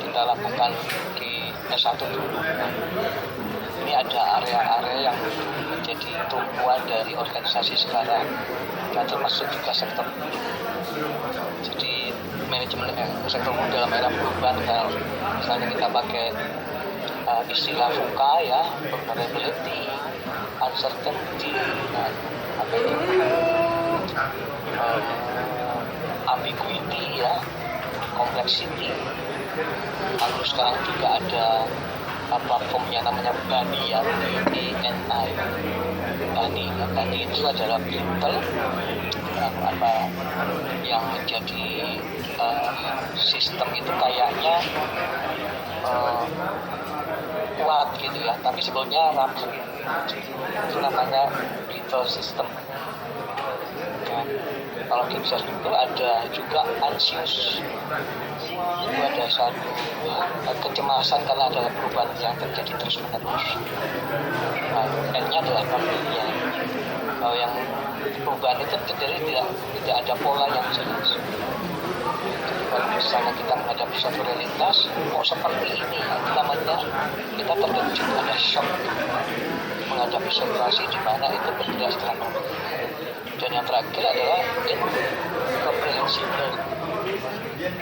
kita lakukan di S1 dulu. Ini ada area-area yang menjadi tumpuan dari organisasi sekarang dan termasuk juga sektor publik. Jadi manajemen sektor publik dalam era perubahan, kalau misalnya kita pakai istilah VUCA ya, vulnerability, uncertainty, apa itu, ambiguity ya, complexity. Lalu sekarang juga ada platform yang namanya BANI ya, BANI. BANI itu adalah filter apa yang menjadi sistem itu kayaknya kuat gitu ya, tapi sebetulnya rapuh. Itu namanya filter system. Kalau di besar itu ada juga anxious, itu ada satu kecemasan karena ada perubahan yang terjadi terus menerus. N-nya adalah non-linear. Kalau yang perubahan itu terjadi tidak ada pola yang jelas. Jadi kalau misalnya kita menghadapi suatu realitas, seperti ini, itu namanya kita terkejut, ada shock menghadapi situasi di mana itu bergerak setelah normal. Dan yang terakhir adalah incomprehensible.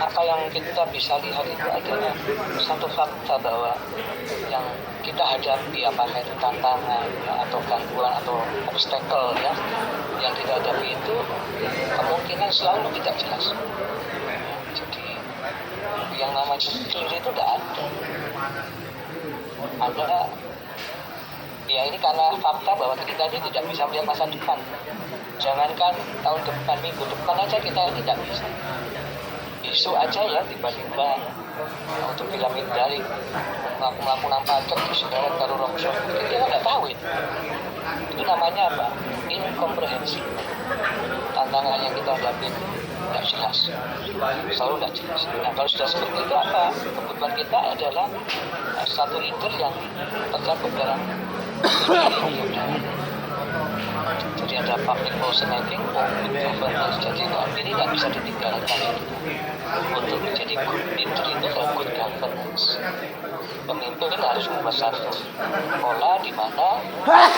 Apa yang kita bisa lihat itu adalah satu fakta bahwa yang kita hadapi, apakah itu tantangan ya, atau gangguan atau obstacle ya, yang kita hadapi itu kemungkinan selalu tidak jelas. Jadi yang namanya clear itu tidak ada. Ada ya, ini karena fakta bahwa kita ini tidak bisa melihat masa depan. Jangankan tahun depan, minggu depan aja kita tidak bisa. Isu aja ya, tiba-tiba untuk film dari melakukan paket di saudara taruh rongsor, kita nggak tahu itu namanya apa? Incomprehensible. Tantangan yang kita hadapi itu tidak jelas, selalu tidak jelas. Nah, kalau sudah seperti itu apa? Kebutuhan kita adalah satu leader yang tercakup dalam jadi ada public policy making, public governance. Jadi ini tidak bisa ditinggalkan untuk menjadi good leader itu adalah good governance. Pemimpin harus membuat satu pola di mana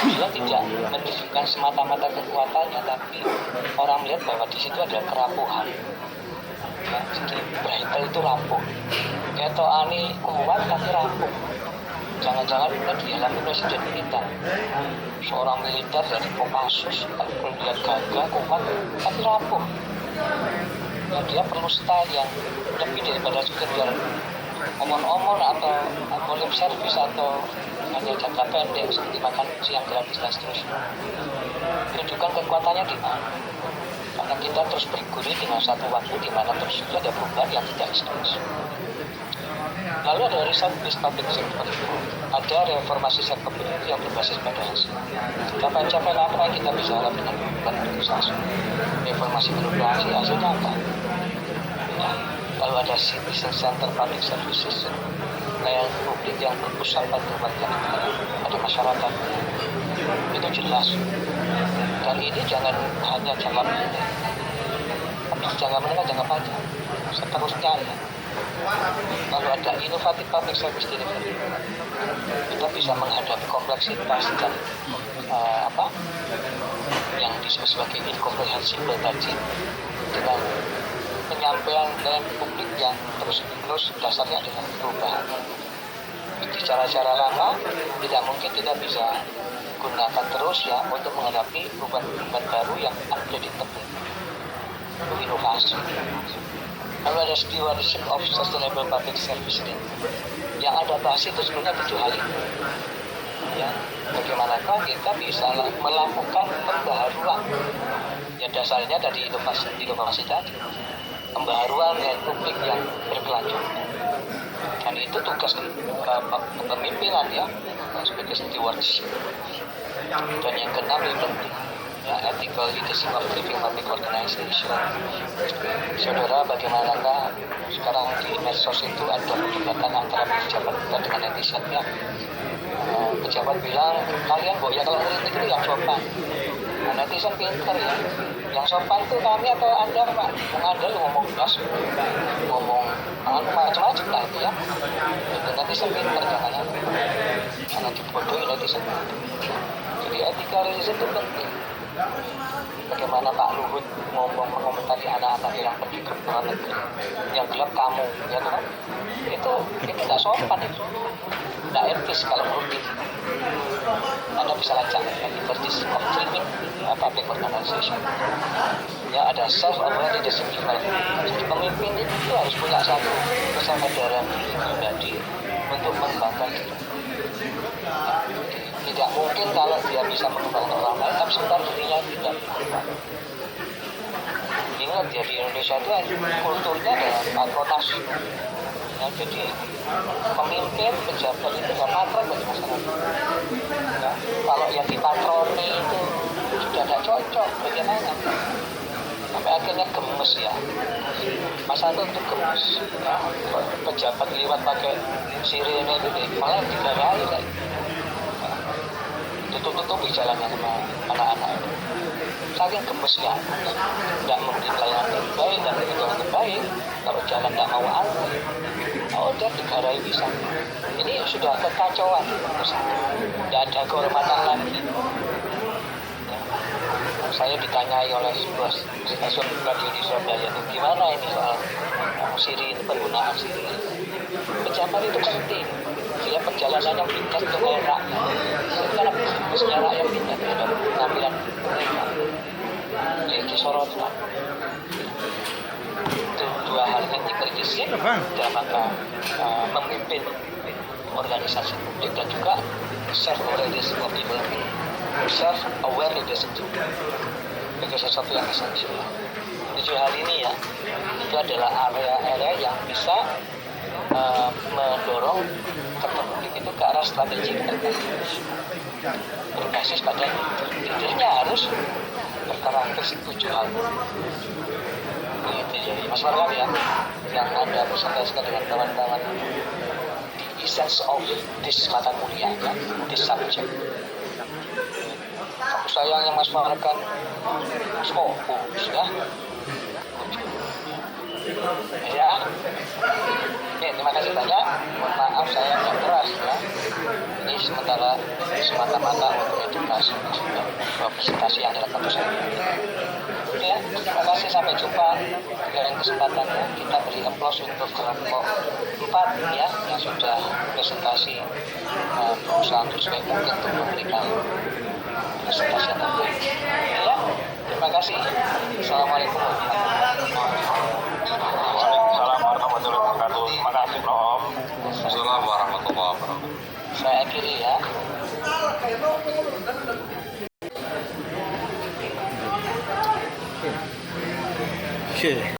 dia tidak menunjukkan semata-mata kekuatannya, tapi orang melihat bahwa di situ ada kerapuhan. Ya, jadi Brighter itu rapuh. Keto Ani kuat tapi rapuh. Jangan-jangan kita dialami presiden kita, seorang militer dari Kopassus, kalau lihat gagah, kuat, tapi rapuh. Ya, dia perlu style yang lebih daripada sekedar omong-omong atau lip service atau hanya jangka pendek seperti makan siang gratis dan seterusnya. Tunjukkan kekuatannya di mana. Karena kita terus bergulir dengan satu waktu di mana terus juga ada perubahan yang tidak jelas. Lalu ada result-based public sector, ada reformasi sektor publik yang berbasis pada hasil. Capaian apa yang kita bisa harap dengan organisasi? Reformasi birokrasi hasilnya apa? Ya, lalu ada citizen center public services, layanan publik yang berpusat pada warga negara, pada masyarakat. Itu jelas. Dan ini jangan hanya jangka pendek, tapi jangka menengah, jangka panjang, seterusnya ya. Lalu ada inovatif public service delivery. Kita bisa menghadapi kompleksitas dan yang disebut sebagai incomprehensible tadi dengan penyampaian dan publik yang terus dasarnya adalah perubahan. Jadi cara-cara lama tidak mungkin kita bisa gunakan terus ya untuk menghadapi perubahan baru yang unpredictable. Itu inovasi. Lalu ada stewardship of sustainable public service ini. Yang adaptasi itu sebenarnya 7 hal ini. Ya, bagaimanakah kita bisa melakukan pembaharuan? Ya dasarnya dari inovasi tadi. Pembaharuan dan publik yang berkelanjutan. Dan itu tugas kepemimpinan ya, sebagai stewardship. Dan yang keenam yang penting, ya, ethical leadership of living public organization. Saudara, bagaimanakah sekarang di medsos itu ada perdebatan antara pejabat kita dengan netizen ya. Pejabat bilang kalian ya kalau kritik itu yang sopan. Nah, netizen pintar ya. Yang sopan itu kami atau Anda Pak? Anda ngomong gas, ngomong macam-macam lah itu ya. Nanti bisa pintar jangan karena dibodohi netizen. Jadi etika netizen itu penting. Bagaimana Pak Luhut ngomong mengomentari anak-anak yang pergi ke luar negeri, yang bilang kamu, ya kan? Itu nggak sopan itu, nggak etis kalau menurut ini. Anda bisa lacak liberties of dreaming, public organization. Ya ada self-aware leadership development. Jadi pemimpin itu harus punya satu kesadaran pribadi untuk mengembangkan diri. Tidak mungkin kalau dia bisa mengembangkan orang lain, tapi sebentar dirinya tidak mengembangkan. Ingat ya, di Indonesia itu kulturnya adalah patronas. Ya, jadi pemimpin, pejabat itu adalah patron bagi masyarakat. Ya, kalau yang dipatroni itu sudah tidak cocok, bagaimana? Sampai akhirnya gemes ya. Masa itu gemes. Ya, pejabat lewat pakai sirene itu malah digarahi kan. Tutup-tutupi jalannya sama anak-anak itu. Saking gemesnya, tidak memberi pelayanan yang baik dan perhitungan yang baik. Kalau jalan tidak mau antri, udah digarai bisa. Ini sudah kekacauan, tidak ada kehormatan lagi. Ya. Saya ditanyai oleh sebuah stasiun radio di Surabaya itu gimana ini soal sirin, penggunaan sirin. Pejabat itu penting. Sehingga perjalanannya pintar untuk kayak rakyat. Itu karena bisnisnya rakyat pintar terhadap pengambilan mereka. Jadi disorotkan. Itu dua hal yang dikritisi dalam rangka memimpin organisasi publik dan juga self-aware leadership of development. Self-aware leadership itu sesuatu yang esensial. Tujuh hal ini ya, itu adalah area-area yang bisa mendorong keterpublik itu ke arah strategi berbasis pada leadernya harus berkarakteristik tujuh hal. Gitu, jadi Mas Marwan ya, yang Anda presentasikan dengan kawan-kawan the essence of this mata kuliah ya, this subject. Kamu sayang yang Mas Marwan fokus ya. Ya. Oke, terima kasih banyak. Mohon maaf saya agak keras ya. Ini semata-mata untuk edukasi presentasi yang dilakukan saya. Oke ya, terima kasih, sampai jumpa di lain kesempatannya. Kita beri aplaus untuk kelompok 4 ya yang sudah presentasi berusaha untuk sebaik mungkin untuk memberikan presentasi yang terbaik. Ya, terima kasih. Assalamualaikum warahmatullahi wabarakatuh. Waalaikumsalam warahmatullahi wabarakatuh. Terima kasih Prof. Assalamualaikum warahmatullahi wabarakatuh. Saya akhiri ya. Oke.